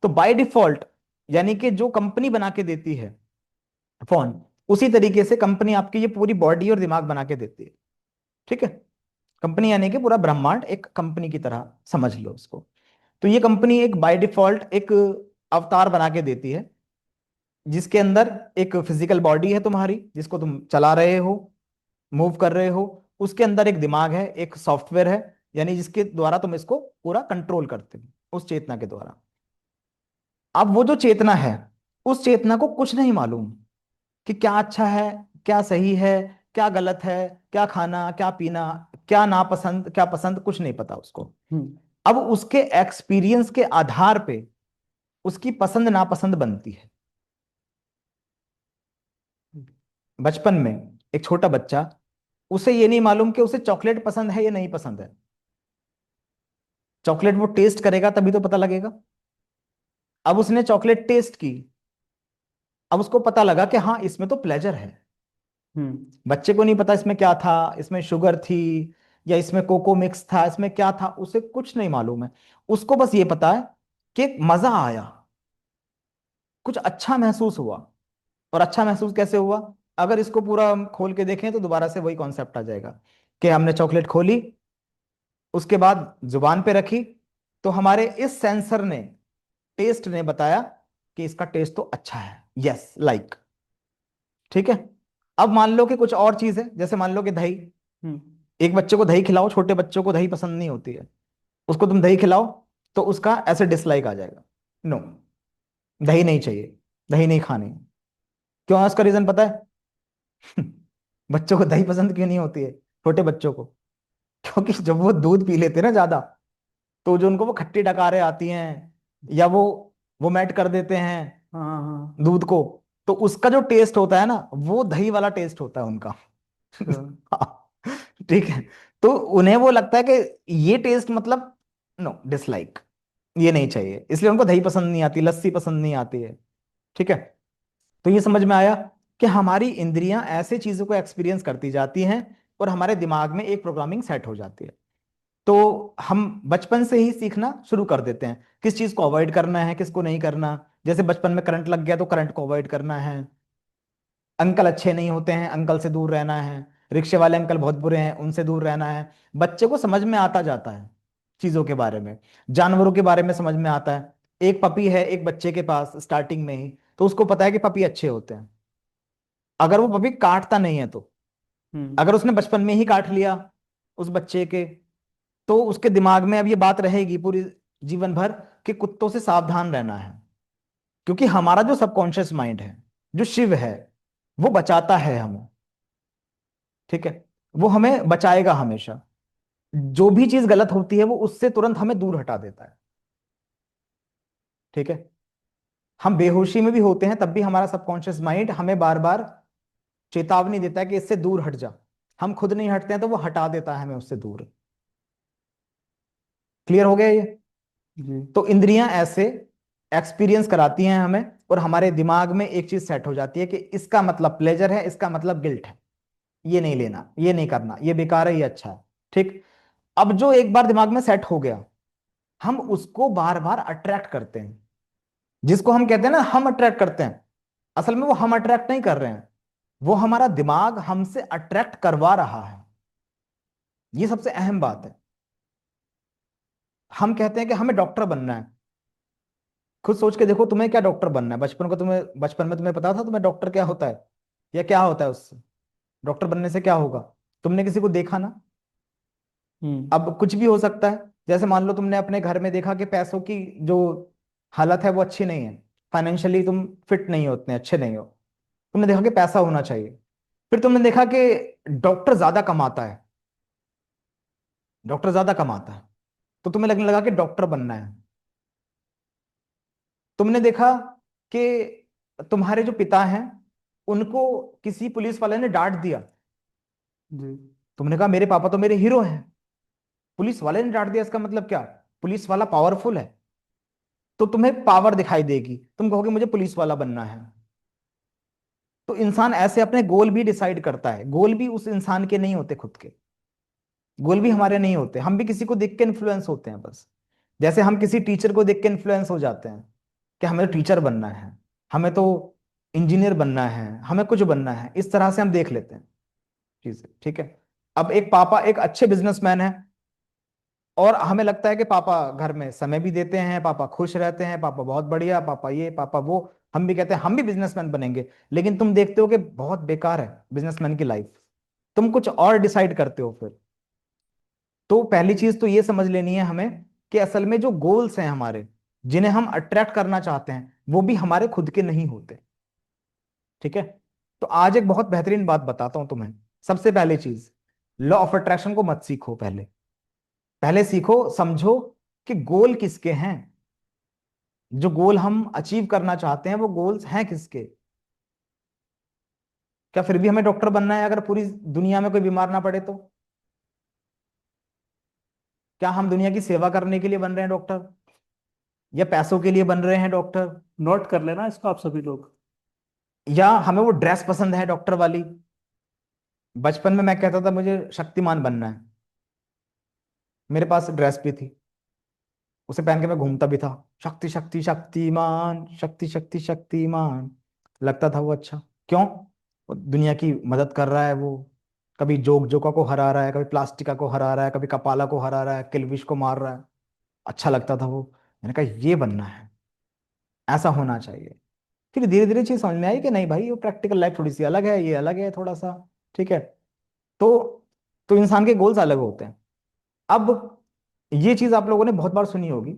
तो बाय डिफॉल्ट, यानी कि जो कंपनी बना के देती है फोन, उसी तरीके से कंपनी आपकी ये पूरी बॉडी और दिमाग बना के देती है, ठीक है। कंपनी यानी कि पूरा ब्रह्मांड एक कंपनी की तरह समझ लो उसको। तो ये कंपनी एक बाय डिफॉल्ट एक अवतार बना के देती है, जिसके अंदर एक फिजिकल बॉडी है तुम्हारी, जिसको तुम चला रहे हो, मूव कर रहे हो। उसके अंदर एक दिमाग है, एक सॉफ्टवेयर है, यानी जिसके द्वारा तुम इसको पूरा कंट्रोल करते हो, उस चेतना के द्वारा। अब वो जो चेतना है, उस चेतना को कुछ नहीं मालूम कि क्या अच्छा है, क्या सही है, क्या गलत है, क्या खाना, क्या पीना, क्या नापसंद, क्या पसंद, कुछ नहीं पता उसको। हम्म। अब उसके एक्सपीरियंस के आधार पे उसकी पसंद नापसंद बनती है। बचपन में एक छोटा बच्चा, उसे ये नहीं मालूम कि उसे चॉकलेट पसंद है या नहीं पसंद है। चॉकलेट वो टेस्ट करेगा तभी तो पता लगेगा। अब उसने चॉकलेट टेस्ट की, अब उसको पता लगा कि हाँ इसमें तो प्लेजर है। हम्म। बच्चे को नहीं पता इसमें क्या था, इसमें शुगर थी या इसमें कोको मिक्स था, इसमें क्या था, उसे कुछ नहीं मालूम है। उसको बस ये पता है कि मजा आया, कुछ अच्छा महसूस हुआ। और अच्छा महसूस कैसे हुआ? अगर इसको पूरा हम खोल के देखें तो दोबारा से वही कॉन्सेप्ट आ जाएगा कि हमने चॉकलेट खोली, उसके बाद जुबान पे रखी, तो हमारे इस सेंसर ने, टेस्ट ने बताया कि इसका टेस्ट तो अच्छा है, यस लाइक। ठीक है। अब मान लो कि कुछ और चीज है, जैसे मान लो कि दही। हम्म। एक बच्चे को दही खिलाओ, छोटे बच्चों को दही पसंद नहीं होती है, उसको तुम दही खिलाओ तो उसका ऐसे डिसलाइक आ जाएगा, नो, दही नहीं चाहिए, दही नहीं खानी। क्यों है उसका रीजन पता है? बच्चों को दही पसंद क्यों नहीं होती है, छोटे बच्चों को? क्योंकि जब वो दूध पी लेते हैं ना ज्यादा, तो जो उनको वो खट्टी डकारें आती हैं, या वो मैट कर देते हैं हाँ हाँ। दूध को, तो उसका जो टेस्ट होता है ना, वो दही वाला टेस्ट होता है उनका। अच्छा। ठीक है। तो उन्हें वो लगता है कि ये टेस्ट मतलब, नो, डिसलाइक, ये नहीं चाहिए, इसलिए उनको दही पसंद नहीं आती, लस्सी पसंद नहीं आती है। ठीक है। तो ये समझ में आया कि हमारी इंद्रियां ऐसे चीजों को एक्सपीरियंस करती जाती हैं और हमारे दिमाग में एक प्रोग्रामिंग सेट हो जाती है। तो हम बचपन से ही सीखना शुरू कर देते हैं किस चीज को अवॉइड करना है, किसको नहीं करना। जैसे बचपन में करंट लग गया तो करंट को अवॉइड करना है, अंकल अच्छे नहीं होते हैं, अंकल से दूर रहना है, रिक्शे वाले अंकल बहुत बुरे हैं, उनसे दूर रहना है। बच्चे को समझ में आता जाता है चीजों के बारे में, जानवरों के बारे में समझ में आता है। एक पपी है एक बच्चे के पास स्टार्टिंग में ही, तो उसको पता है कि पपी अच्छे होते हैं, अगर वो पपी काटता नहीं है तो। हम्म। अगर उसने बचपन में ही काट लिया उस बच्चे के, तो उसके दिमाग में अब ये बात रहेगी पूरी जीवन भर कि कुत्तों से सावधान रहना है। क्योंकि हमारा जो सबकॉन्शियस माइंड है, जो शिव है, वो बचाता है हमें। ठीक है। वो हमें बचाएगा हमेशा। जो भी चीज गलत होती है वो उससे तुरंत हमें दूर हटा देता है। ठीक है। हम बेहोशी में भी होते हैं तब भी हमारा सबकॉन्शियस माइंड हमें बार बार चेतावनी देता है कि इससे दूर हट जा। हम खुद नहीं हटते हैं तो वो हटा देता है हमें उससे दूर। क्लियर हो गया ये? जी। तो इंद्रियां ऐसे एक्सपीरियंस कराती हैं हमें, और हमारे दिमाग में एक चीज सेट हो जाती है कि इसका मतलब प्लेजर है, इसका मतलब गिल्ट है, ये नहीं लेना, ये नहीं करना, ये बेकार है, ये अच्छा है। ठीक। अब जो एक बार दिमाग में सेट हो गया, हम उसको बार बार अट्रैक्ट करते हैं, जिसको हम कहते हैं ना हम अट्रैक्ट करते हैं। असल में वो हम अट्रैक्ट नहीं कर रहे हैं, वो हमारा दिमाग हमसे अट्रैक्ट करवा रहा है। ये सबसे अहम बात है। हम कहते हैं कि हमें डॉक्टर बनना है। खुद सोच के देखो तुम्हें क्या डॉक्टर बनना है। बचपन में तुम्हें पता था तुम्हें डॉक्टर क्या होता है, या क्या होता है उससे? डॉक्टर बनने से क्या होगा? तुमने किसी को देखा ना। हम्म। अब कुछ भी हो सकता है। जैसे मान लो तुमने अपने घर में देखा कि पैसों की जो हालत है वो अच्छी नहीं है, फाइनेंशियली तुम फिट नहीं हो, उतने अच्छे नहीं हो। तुमने देखा कि पैसा होना चाहिए। फिर तुमने देखा कि डॉक्टर ज्यादा कमाता है, डॉक्टर ज्यादा कमाता है, तो तुम्हें लगने लगा कि डॉक्टर बनना है। तुमने देखा कि तुम्हारे जो पिता हैं उनको किसी पुलिस वाले ने डांट दिया। जी। तुमने कहा मेरे पापा तो मेरे हीरो हैं, पुलिस वाले ने डांट दिया, इसका मतलब क्या? पुलिस वाला पावरफुल है, तो तुम्हें पावर दिखाई देगी, तुम कहोगे मुझे पुलिस वाला बनना है। तो इंसान ऐसे अपने गोल भी डिसाइड करता है। गोल भी उस इंसान के नहीं होते खुद के, गोल भी हमारे नहीं होते, हम भी किसी को देख के इन्फ्लुएंस होते हैं बस। जैसे हम किसी टीचर को देख के इन्फ्लुएंस हो जाते हैं कि हमें तो टीचर बनना है, हमें तो इंजीनियर बनना है, हमें कुछ बनना है, इस तरह से हम देख लेते हैं चीजें। ठीक है। अब एक पापा एक अच्छे बिजनेसमैन है, और हमें लगता है कि पापा घर में समय भी देते हैं, पापा खुश रहते हैं, पापा बहुत बढ़िया, पापा ये पापा वो। हम भी कहते हैं हम भी बिजनेसमैन बनेंगे, लेकिन तुम देखते हो कि बहुत बेकार है बिजनेसमैन की लाइफ, तुम कुछ और डिसाइड करते हो फिर। तो पहली चीज तो ये समझ लेनी है हमें कि असल में जो गोल्स हैं हमारे, जिन्हें हम अट्रैक्ट करना चाहते हैं, वो भी हमारे खुद के नहीं होते। ठीक है। तो आज एक बहुत बेहतरीन बात बताता हूं तुम्हें। सबसे पहली चीज, लॉ ऑफ अट्रैक्शन को मत सीखो, पहले पहले सीखो, समझो कि गोल किसके हैं। जो गोल हम अचीव करना चाहते हैं वो गोल्स हैं किसके। क्या फिर भी हमें डॉक्टर बनना है अगर पूरी दुनिया में कोई बीमार ना पड़े तो? क्या हम दुनिया की सेवा करने के लिए बन रहे हैं डॉक्टर, या पैसों के लिए बन रहे हैं डॉक्टर? नोट कर लेना इसको आप सभी लोग। या हमें वो ड्रेस पसंद है डॉक्टर वाली? बचपन में मैं कहता था मुझे शक्तिमान बनना है, मेरे पास ड्रेस भी थी, उसे पहन के मैं घूमता भी था, शक्ति शक्ति शक्तिमान, शक्ति शक्ति शक्तिमान। लगता था वो अच्छा। क्यों? वो दुनिया की मदद कर रहा है वो, कभी जोक जोका को हरा रहा है, कभी प्लास्टिका को हरा रहा है, कभी कपाला को हरा रहा है, किलविश को मार रहा है। अच्छा लगता था वो। मैंने कहा ये बनना है, ऐसा होना चाहिए। फिर धीरे धीरे चीज समझ में आई कि नहीं भाई, वो प्रैक्टिकल लाइफ थोड़ी सी अलग है, ये अलग है थोड़ा सा। ठीक है। तो तो इंसान के गोल्स अलग होते हैं। अब ये चीज आप लोगों ने बहुत बार सुनी होगी,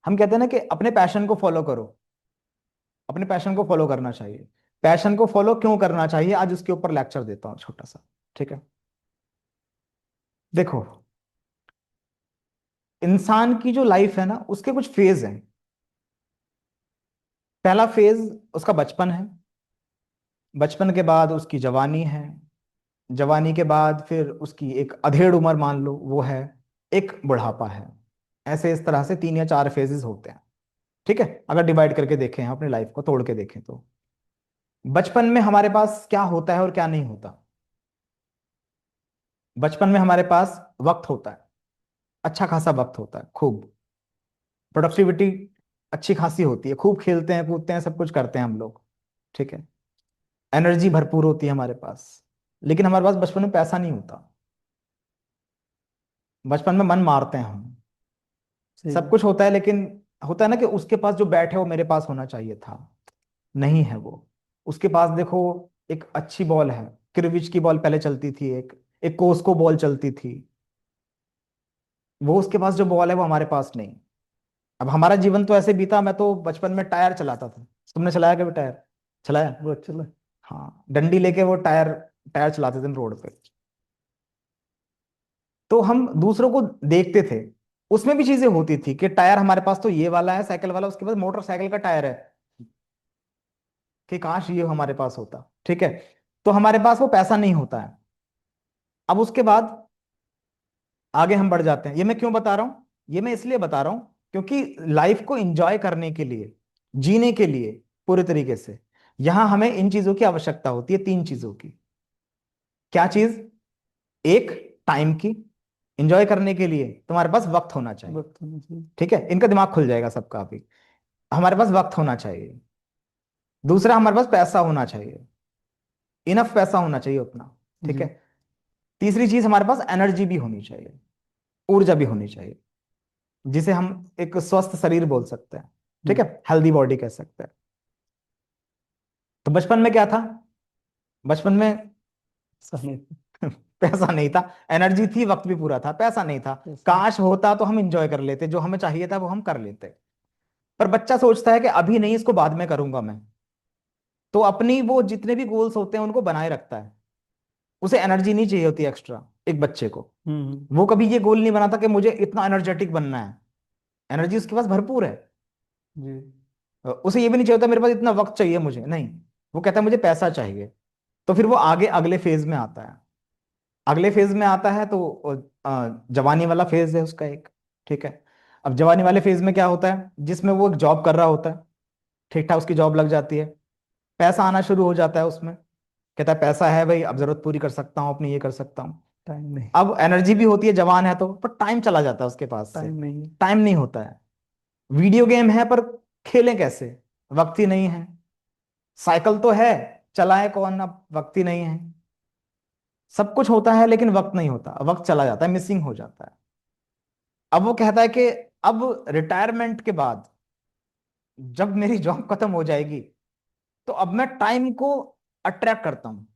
हम कहते हैं ना कि अपने पैशन को फॉलो करो, अपने पैशन को फॉलो करना चाहिए। पैशन को फॉलो क्यों करना चाहिए, आज उसके ऊपर लेक्चर देता हूं छोटा सा। ठीक है। देखो, इंसान की जो लाइफ है ना, उसके कुछ फेज हैं। पहला फेज उसका बचपन है, बचपन के बाद उसकी जवानी है, जवानी के बाद फिर उसकी एक अधेड़ उम्र मान लो वो है, एक बुढ़ापा है। ऐसे इस तरह से 3 या 4 फेजेस होते हैं। ठीक है, अगर डिवाइड करके देखें, अपनी लाइफ को तोड़ के देखें तो बचपन में हमारे पास क्या होता है और क्या नहीं होता। बचपन में हमारे पास वक्त होता है, अच्छा खासा वक्त होता है, खूब प्रोडक्टिविटी अच्छी खासी होती है, खूब खेलते हैं कूदते हैं, सब कुछ करते हैं हम लोग। ठीक है। एनर्जी भरपूर होती है हमारे पास। लेकिन हमारे पास बचपन में पैसा नहीं होता, बचपन में मन मारते हैं हम। सही सब बात। कुछ होता है, लेकिन होता है ना कि उसके पास जो बैट है वो मेरे पास होना चाहिए था, नहीं है वो। उसके पास देखो एक अच्छी बॉल है, क्रिविच की बॉल पहले चलती थी, एक एक कोस्को बॉल चलती थी, वो उसके पास जो बॉल है वो हमारे पास नहीं। अब हमारा जीवन तो ऐसे बीता, मैं तो बचपन में टायर चलाता था। तुमने चलाया कभी टायर? चलाया? वो चलो। हाँ, डंडी लेके वो टायर टायर चलाते थे रोड पे। तो हम दूसरों को देखते थे, उसमें भी चीजें होती थी कि टायर हमारे पास तो ये वाला है साइकिल वाला, उसके पास मोटरसाइकिल का टायर है, कि काश ये हमारे पास होता। ठीक है। तो हमारे पास वो पैसा नहीं होता है। अब उसके बाद आगे हम बढ़ जाते हैं। ये मैं क्यों बता रहा हूं? ये मैं इसलिए बता रहा हूं क्योंकि लाइफ को एंजॉय करने के लिए, जीने के लिए पूरे तरीके से, यहां हमें इन चीजों की आवश्यकता होती है, 3 चीजों की। क्या चीज? एक, टाइम की। एंजॉय करने के लिए तुम्हारे पास वक्त होना चाहिए। वक्त होना चाहिए। ठीक है, इनका दिमाग खुल जाएगा सबका अभी। हमारे पास वक्त होना चाहिए। दूसरा, हमारे पास पैसा होना चाहिए, इनफ पैसा होना चाहिए उतना। ठीक है। जी। तीसरी चीज, हमारे पास एनर्जी भी होनी चाहिए, ऊर्जा भी होनी चाहिए, जिसे हम एक स्वस्थ शरीर बोल सकते हैं। ठीक है, हम्म। हेल्दी बॉडी कह सकते हैं। तो बचपन में क्या था? बचपन में समय। पैसा नहीं था, एनर्जी थी, वक्त भी पूरा था, पैसा नहीं था। पैसा। काश होता तो हम इंजॉय कर लेते, जो हमें चाहिए था वो हम कर लेते। पर बच्चा सोचता है कि अभी नहीं, इसको बाद में करूंगा मैं। तो अपनी वो जितने भी गोल्स होते हैं उनको बनाए रखता है। उसे एनर्जी नहीं चाहिए होती एक्स्ट्रा, एक बच्चे को। हम्म। वो कभी ये गोल नहीं बनाता कि मुझे इतना एनर्जेटिक बनना है। एनर्जी उसके पास भरपूर है। जी। उसे ये भी नहीं चाहिए होता मेरे पास इतना वक्त चाहिए, मुझे नहीं। वो कहता है मुझे पैसा चाहिए। तो फिर वो आगे अगले फेज में आता है। अगले फेज में आता है तो जवानी वाला फेज है उसका एक। ठीक है। अब जवानी वाले फेज में क्या होता है, जिसमें वो एक जॉब कर रहा होता है, ठीक ठाक उसकी जॉब लग जाती है, पैसा आना शुरू हो जाता है उसमें। कहता है पैसा है भाई, अब जरूरत पूरी कर सकता हूँ अपनी, ये कर सकता हूँ। टाइम नहीं। अब एनर्जी भी होती है, जवान है तो, पर टाइम चला जाता है उसके पास से। टाइम नहीं है। टाइम नहीं होता है। वीडियो गेम है पर खेलें कैसे, वक्त ही नहीं है। साइकिल तो है, चलाए कौन, अब वक्त ही नहीं है। सब कुछ होता है लेकिन वक्त नहीं होता, वक्त चला जाता है, मिसिंग हो जाता है। अब वो कहता है कि अब रिटायरमेंट के बाद जब मेरी जॉब खत्म हो जाएगी, तो अब मैं टाइम को अट्रैक्ट करता हूँ।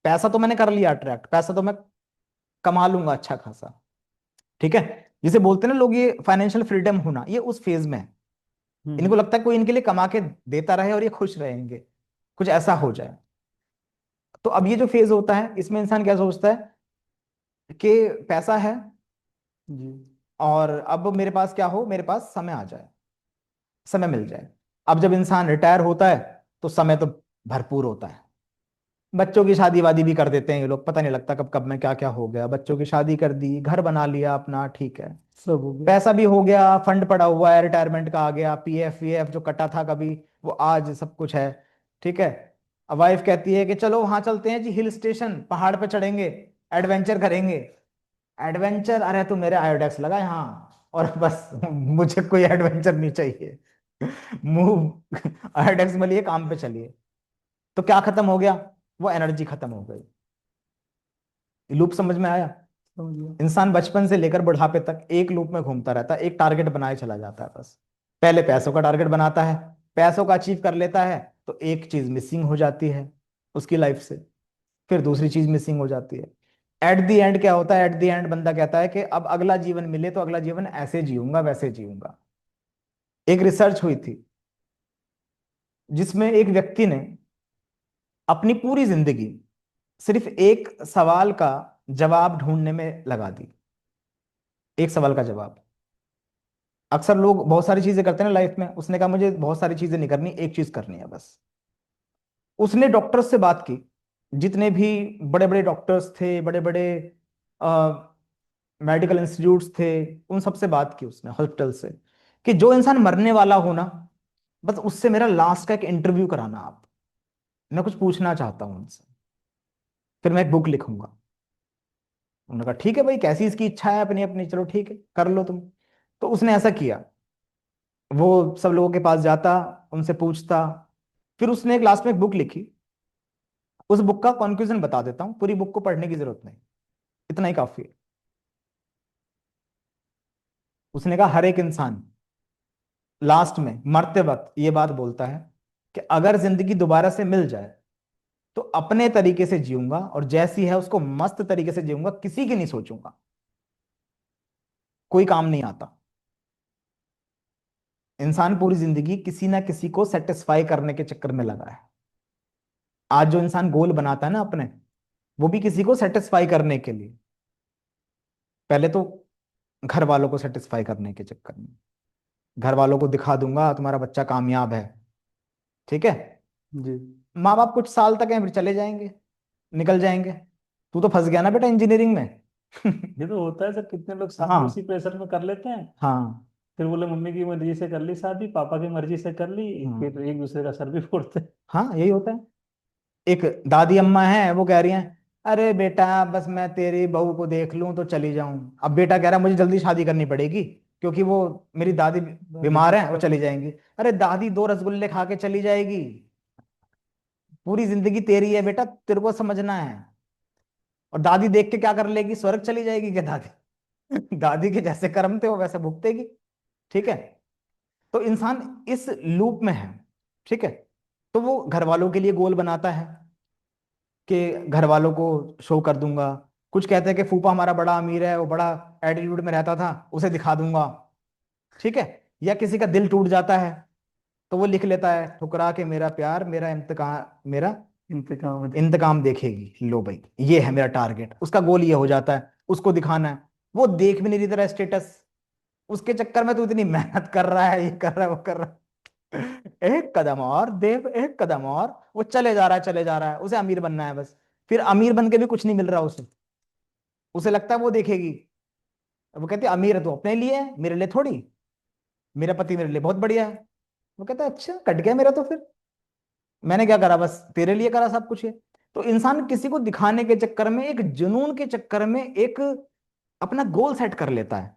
पैसा तो मैंने कर लिया अट्रैक्ट, पैसा तो मैं कमा लूंगा अच्छा खासा, ठीक है। जिसे बोलते हैं ना लोग, ये फाइनेंशियल फ्रीडम होना, ये उस फेज में है। इनको हम्म। लगता है कोई इनके लिए कमा के देता रहे और ये खुश रहेंगे, कुछ ऐसा हो जाए। तो अब ये जो फेज होता है, इसमें इंसान क्या सोचता है कि पैसा है, जी। और अब मेरे पास क्या हो, मेरे पास समय आ जाए, समय मिल जाए। अब जब इंसान रिटायर होता है तो समय तो भरपूर होता है। बच्चों की शादी वादी भी कर देते हैं ये लोग, पता नहीं लगता कब कब में क्या क्या हो गया। बच्चों की शादी कर दी, घर बना लिया अपना, ठीक है। सब हो गया। पैसा भी हो गया, फंड पड़ा हुआ है, रिटायरमेंट का आ गया, पीएफ वीएफ जो कटा था कभी, वो आज सब कुछ है, ठीक है। अब वाइफ कहती है कि चलो वहां चलते हैं जी, हिल स्टेशन, पहाड़ पे चढ़ेंगे, एडवेंचर करेंगे। एडवेंचर, अरे तू मेरे आयोडेक्स लगा यहाँ और बस, मुझे कोई एडवेंचर नहीं चाहिए। मूव, आयोडेक्स मिलिए, काम पे चलिए। तो क्या खत्म हो गया, वो एनर्जी खत्म हो गई। लूप समझ में आया? समझ गया। इंसान बचपन से लेकर बुढ़ापे तक एक लूप में घूमता रहता है, एक टारगेट बनाए चला जाता है बस। पहले पैसों का टारगेट बनाता है, पैसों का अचीव कर लेता है, तो एक चीज मिसिंग हो जाती है उसकी लाइफ से, फिर दूसरी चीज मिसिंग हो जाती है। एट द एंड क्या होता है, एट द एंड बंदा कहता है कि अब अगला जीवन मिले तो अगला जीवन ऐसे जीऊंगा, वैसे जीऊंगा। एक रिसर्च हुई थी जिसमें एक व्यक्ति ने अपनी पूरी जिंदगी सिर्फ एक सवाल का जवाब ढूंढने में लगा दी। एक सवाल का जवाब। अक्सर लोग बहुत सारी चीजें करते हैं ना लाइफ में, उसने कहा मुझे बहुत सारी चीजें नहीं करनी, एक चीज करनी है बस। उसने डॉक्टर्स से बात की, जितने भी बड़े बड़े डॉक्टर्स थे, बड़े बड़े मेडिकल इंस्टीट्यूट्स थे, उन सबसे बात की उसने, हॉस्पिटल से, कि जो इंसान मरने वाला हो ना, बस उससे मेरा लास्ट का एक इंटरव्यू कराना आप, मैं कुछ पूछना चाहता हूं उनसे, फिर मैं एक बुक लिखूंगा। उन्होंने कहा ठीक है भाई, कैसी इसकी इच्छा है अपनी अपनी, चलो ठीक है कर लो तुम। तो उसने ऐसा किया, वो सब लोगों के पास जाता, उनसे पूछता, फिर उसने एक लास्ट में एक बुक लिखी। उस बुक का कंक्लूजन बता देता हूँ, पूरी बुक को पढ़ने की जरूरत नहीं, इतना ही काफी है। उसने कहा हर एक इंसान लास्ट में मरते वक्त ये बात बोलता है कि अगर जिंदगी दोबारा से मिल जाए तो अपने तरीके से जीऊंगा, और जैसी है उसको मस्त तरीके से जीऊंगा, किसी की नहीं सोचूंगा, कोई काम नहीं आता। इंसान पूरी जिंदगी किसी ना किसी को सेटिस्फाई करने के चक्कर में लगा है। आज जो इंसान गोल बनाता है ना अपने, वो भी किसी को सेटिस्फाई करने के लिए, पहले तो घर वालों को सेटिस्फाई करने के चक्कर में, घर वालों को दिखा दूंगा तुम्हारा बच्चा कामयाब है, ठीक है। जी। माँ बाप कुछ साल तक हैं, फिर चले जाएंगे, निकल जाएंगे। तू तो फंस गया ना बेटा इंजीनियरिंग में। ये तो होता है सर, कितने लोग शादी हाँ, उसी प्रेशर में कर लेते हैं। हाँ, फिर बोले मम्मी की मर्जी से कर ली शादी, पापा की मर्जी से कर ली, हाँ, फिर एक दूसरे का सर भी फोड़ते हैं। हाँ, यही होता है। एक दादी अम्मा है, वो कह रही हैं अरे बेटा बस मैं तेरी बहू को देख लूं तो चली जाऊं। अब बेटा कह रहा है मुझे जल्दी शादी करनी पड़ेगी, क्योंकि वो मेरी दादी दादी बीमार है, वो बीमार है। चली जाएंगी। अरे दादी दो रसगुल्ले खा के चली जाएगी, पूरी जिंदगी तेरी है बेटा, तेरे को समझना है। और दादी देख के क्या कर लेगी, स्वर्ग चली जाएगी क्या दादी? दादी के जैसे कर्म थे वो वैसे भुगतेगी, ठीक है। तो इंसान इस लूप में है, ठीक है। तो वो घर वालों के लिए गोल बनाता है कि घर वालों को शो कर दूंगा। कुछ कहते हैं कि फूफा हमारा बड़ा अमीर है, वो बड़ा एटीट्यूड में रहता था, उसे दिखा दूंगा, ठीक है। या किसी का दिल टूट जाता है तो वो लिख लेता है ठुकरा के मेरा प्यार, मेरा इंतकाम, मेरा इंतकाम है। इंतकाम देखेगी, लो भाई ये है मेरा टारगेट, उसका गोल ये हो जाता है, उसको दिखाना है। वो देख भी नहीं रही तेरा स्टेटस, उसके चक्कर में तू इतनी मेहनत कर रहा है, ये कर रहा है, वो कर रहा है। एक कदम और देव, एक कदम और, वो चले जा रहा है, चले जा रहा है, उसे अमीर बनना है बस। फिर अमीर बन के भी कुछ नहीं मिल रहा उसे, उसे लगता है वो देखेगी। वो कहती है अमीर है तो अपने लिए है, मेरे लिए थोड़ी, मेरा पति मेरे लिए बहुत बढ़िया है। वो कहता है अच्छा कट गया मेरा तो फिर, मैंने क्या करा, बस तेरे लिए करा सब कुछ है। तो इंसान किसी को दिखाने के चक्कर में, एक जुनून के चक्कर में, एक अपना गोल सेट कर लेता है,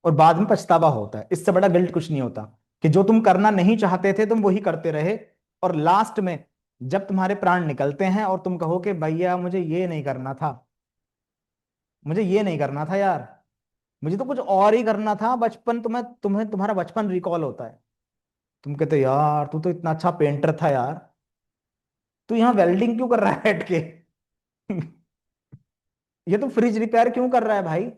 और बाद में पछतावा होता है। इससे बड़ा गिल्ट कुछ नहीं होता कि जो तुम करना नहीं चाहते थे तुम वही करते रहे, और लास्ट में जब तुम्हारे प्राण निकलते हैं और तुम कहो कि भैया मुझे ये नहीं करना था, मुझे ये नहीं करना था यार, मुझे तो कुछ और ही करना था। बचपन तुम्हें तुम्हें तुम्हारा बचपन रिकॉल होता है। तुम कहते यार तू तो इतना अच्छा पेंटर था यार, तू यहाँ वेल्डिंग क्यों कर रहा है बैठ के? ये तो फ्रिज रिपेयर क्यों कर रहा है भाई?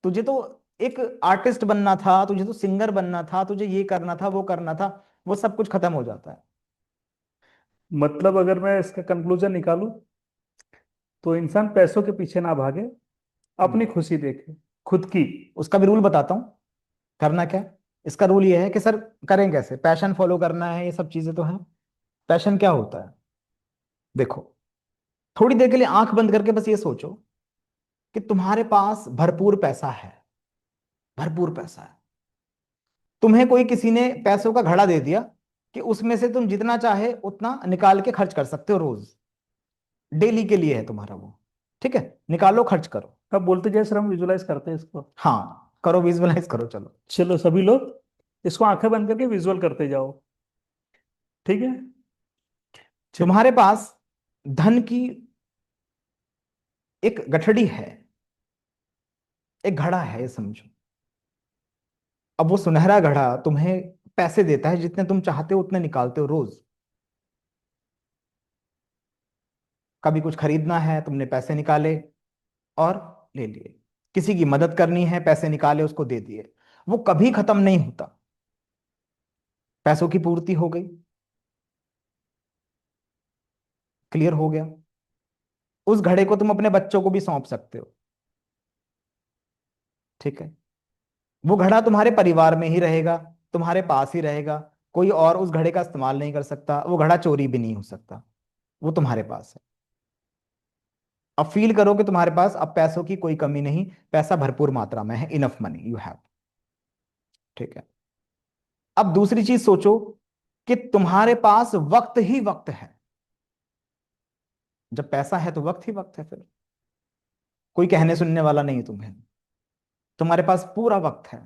तुझे तो एक आर्टिस्ट बनना था, तुझे तो सिंगर बनना था, तुझे ये करना था वो करना था। वो सब कुछ खत्म हो जाता है। मतलब अगर मैं इसका कंक्लूजन निकालूं तो इंसान पैसों के पीछे ना भागे, हम्म। अपनी खुशी देखे, खुद की। उसका भी रूल बताता हूँ। करना क्या है? इसका रूल ये है कि सर करें कैसे, पैशन फॉलो करना है, ये सब चीजें तो हैं। पैशन क्या होता है? देखो, थोड़ी देर के लिए आंख बंद करके बस ये सोचो कि तुम्हारे पास भरपूर पैसा है। भरपूर पैसा है। तुम्हें कोई किसी ने पैसों का घड़ा दे दिया कि उसमें से तुम जितना चाहे उतना निकाल के खर्च कर सकते हो रोज। डेली के लिए है तुम्हारा वो। ठीक है, निकालो खर्च करो। अब बोलते जैसे हम विजुलाइज करते हैं इसको। हाँ करो, विजुअलाइज करो, चलो। चलो सभी लोग इसको आंखें बंद करके विजुअल करते जाओ। ठीक है। चलो। तुम्हारे पास धन की एक गठड़ी है, एक घड़ा है, ये समझो। अब वो सुनहरा घड़ा तुम्हें पैसे देता है, जितने तुम चाहते हो उतने निकालते हो रोज। कभी कुछ खरीदना है, तुमने पैसे निकाले और ले लिए। किसी की मदद करनी है, पैसे निकाले उसको दे दिए। वो कभी खत्म नहीं होता। पैसों की पूर्ति हो गई। क्लियर हो गया? उस घड़े को तुम अपने बच्चों को भी सौंप सकते हो। ठीक है। वो घड़ा तुम्हारे परिवार में ही रहेगा, तुम्हारे पास ही रहेगा। कोई और उस घड़े का इस्तेमाल नहीं कर सकता, वो घड़ा चोरी भी नहीं हो सकता। वो तुम्हारे पास है। अब फील करो कि तुम्हारे पास अब पैसों की कोई कमी नहीं, पैसा भरपूर मात्रा में है, इनफ मनी यू हैव। ठीक है। अब दूसरी चीज सोचो कि तुम्हारे पास वक्त ही वक्त है। जब पैसा है तो वक्त ही वक्त है फिर। कोई कहने सुनने वाला नहीं तुम्हें। तुम्हारे पास पूरा वक्त है।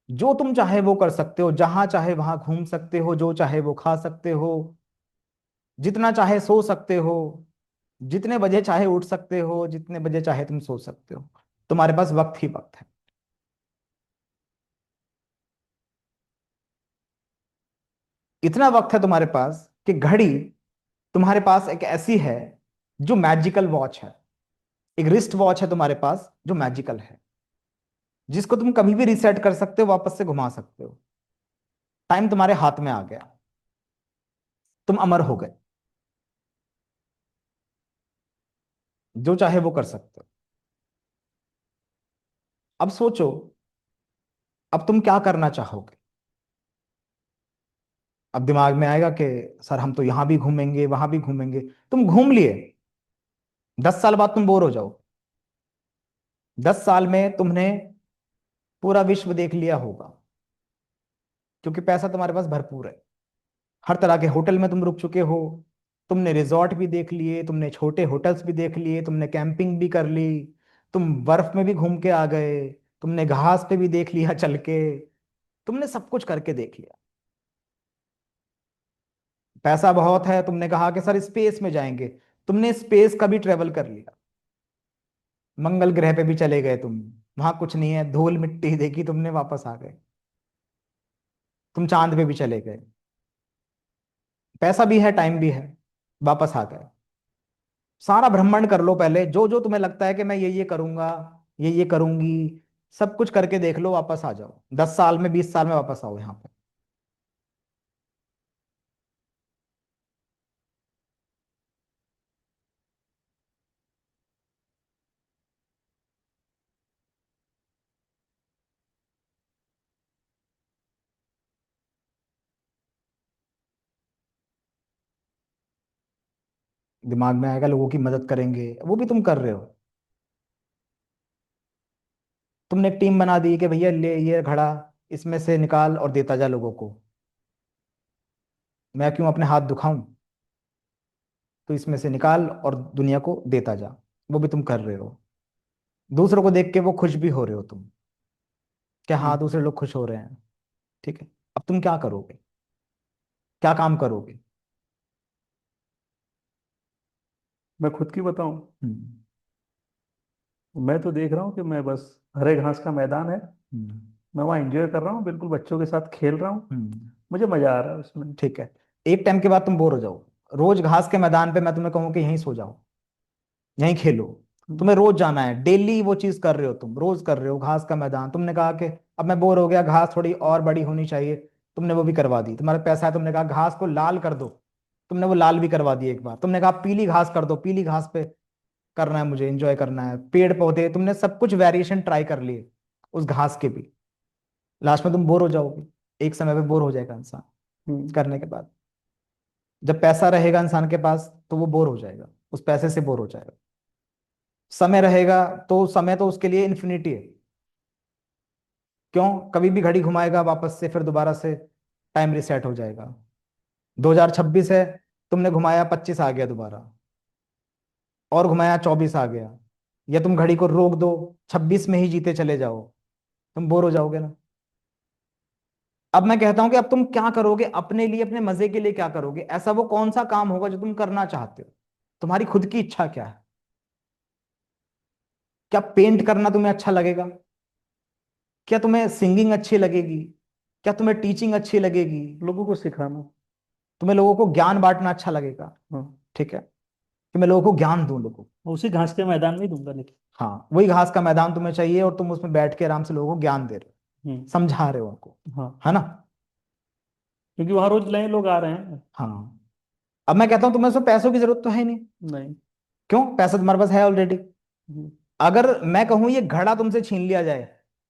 जो तुम चाहे वो कर सकते हो, जहां चाहे वहां घूम सकते हो, जो चाहे वो खा सकते हो, जितना चाहे सो सकते हो, जितने बजे चाहे उठ सकते हो, जितने बजे चाहे तुम सो सकते हो। तुम्हारे पास वक्त ही वक्त है। इतना वक्त है तुम्हारे पास कि घड़ी तुम्हारे पास एक ऐसी है जो मैजिकल वॉच है। एक रिस्ट वॉच है तुम्हारे पास जो मैजिकल है, जिसको तुम कभी भी रिसेट कर सकते हो, वापस से घुमा सकते हो। टाइम तुम्हारे हाथ में आ गया। तुम अमर हो गए। जो चाहे वो कर सकते हो। अब सोचो, अब तुम क्या करना चाहोगे? अब दिमाग में आएगा कि सर हम तो यहां भी घूमेंगे वहां भी घूमेंगे। तुम घूम लिए, 10 साल बाद तुम बोर हो जाओ। 10 साल में तुमने पूरा विश्व देख लिया होगा, क्योंकि पैसा तुम्हारे पास भरपूर है। हर तरह के होटल में तुम रुक चुके हो। तुमने रिजॉर्ट भी देख लिए, तुमने छोटे होटल्स भी देख लिए, तुमने कैंपिंग भी कर ली। तुम बर्फ में भी घूम के आ गए। तुमने घास पे भी देख लिया चल के। तुमने सब कुछ करके देख लिया। पैसा बहुत है, तुमने कहा कि सर स्पेस में जाएंगे। तुमने स्पेस का भी ट्रेवल कर लिया। मंगल ग्रह पे भी चले गए तुम। वहां कुछ नहीं है, धूल मिट्टी देखी तुमने, वापस आ गए। तुम चांद पे भी चले गए। पैसा भी है, टाइम भी है, वापस आ गए। सारा ब्रह्मांड कर लो पहले, जो जो तुम्हें लगता है कि मैं ये करूंगा, ये करूंगी। सब कुछ करके देख लो, वापस आ जाओ 10 साल में, 20 साल में वापस आओ यहाँ पे। दिमाग में आएगा लोगों की मदद करेंगे, वो भी तुम कर रहे हो। तुमने एक टीम बना दी कि भैया ले ये घड़ा, इसमें से निकाल और देता जा लोगों को। मैं क्यों अपने हाथ दुखाऊं? तो इसमें से निकाल और दुनिया को देता जा। वो भी तुम कर रहे हो। दूसरों को देख के वो खुश भी हो रहे हो तुम, कि हाँ हम्म, दूसरे लोग खुश हो रहे हैं। ठीक है। अब तुम क्या करोगे? क्या काम करोगे? मैं खुद की बताऊं। हम्म। मैं तो देख रहा हूँ कि मैं बस, हरे घास का मैदान है, हम्म। मैं वहाँ एंजॉय कर रहा हूँ, बिल्कुल बच्चों के साथ खेल रहा हूँ, हम्म। मुझे मजा आ रहा है उसमें। ठीक है, एक टाइम के बाद तुम बोर हो जाओ। रोज घास के मैदान पे मैं तुम्हें कहूँ कि यहीं सो जाओ, यहीं खेलो। हम्म, तुम्हें रोज जाना है, डेली वो चीज कर रहे हो, तुम रोज कर रहे हो घास का मैदान। तुमने कहा कि अब मैं बोर हो गया, घास थोड़ी और बड़ी होनी चाहिए, तुमने वो भी करवा दी। तुम्हारे पैसा है, तुमने कहा घास को लाल कर दो, तुमने वो लाल भी करवा दी। एक बार तुमने कहा पीली घास कर दो, पीली घास पे करना है, मुझे एंजॉय करना है। पेड़ पौधे, तुमने सब कुछ वेरिएशन ट्राई कर लिए उस घास के भी। लास्ट में तुम बोर हो जाओगे, एक समय पे बोर हो जाएगा इंसान हम्म, करने के बाद। जब पैसा रहेगा इंसान के पास तो वो बोर हो जाएगा, उस पैसे से बोर हो जाएगा। समय रहेगा तो समय तो उसके लिए इन्फिनिटी है। क्यों? कभी भी घड़ी घुमाएगा वापस से, फिर दोबारा से टाइम रिसेट हो जाएगा। 2026 है, तुमने घुमाया 25 आ गया दोबारा, और घुमाया 24 आ गया। या तुम घड़ी को रोक दो, 26 में ही जीते चले जाओ, तुम बोर हो जाओगे ना। अब मैं कहता हूं कि अब तुम क्या करोगे अपने लिए, अपने मजे के लिए क्या करोगे? ऐसा वो कौन सा काम होगा जो तुम करना चाहते हो? तुम्हारी खुद की इच्छा क्या है? क्या पेंट करना तुम्हें अच्छा लगेगा? क्या तुम्हें सिंगिंग अच्छी लगेगी? क्या तुम्हें टीचिंग अच्छी लगेगी? लोगों को सिखाना। तुम्हें लोगों को ज्ञान बांटना अच्छा लगेगा? हाँ, ठीक है, कि मैं लोगों को ज्ञान दूं, लोगों को। उसी घास के मैदान में ही दूंगा लेकिन। हाँ, वही घास का मैदान तुम्हें चाहिए, और तुम उसमें बैठ के आराम से लोगों को ज्ञान दे रहे हो, हम्म। समझा रहे हो उनको, हाँ, है ना? क्योंकि वहां रोज नए लोग आ रहे हैं। हाँ। अब मैं कहता हूं तुम्हें उसमें पैसों की जरूरत तो है नहीं। नहीं। क्यों? पैसा तुम्हारे पास है ऑलरेडी। हम्म, अगर मैं कहूं ये घड़ा तुमसे छीन लिया जाए,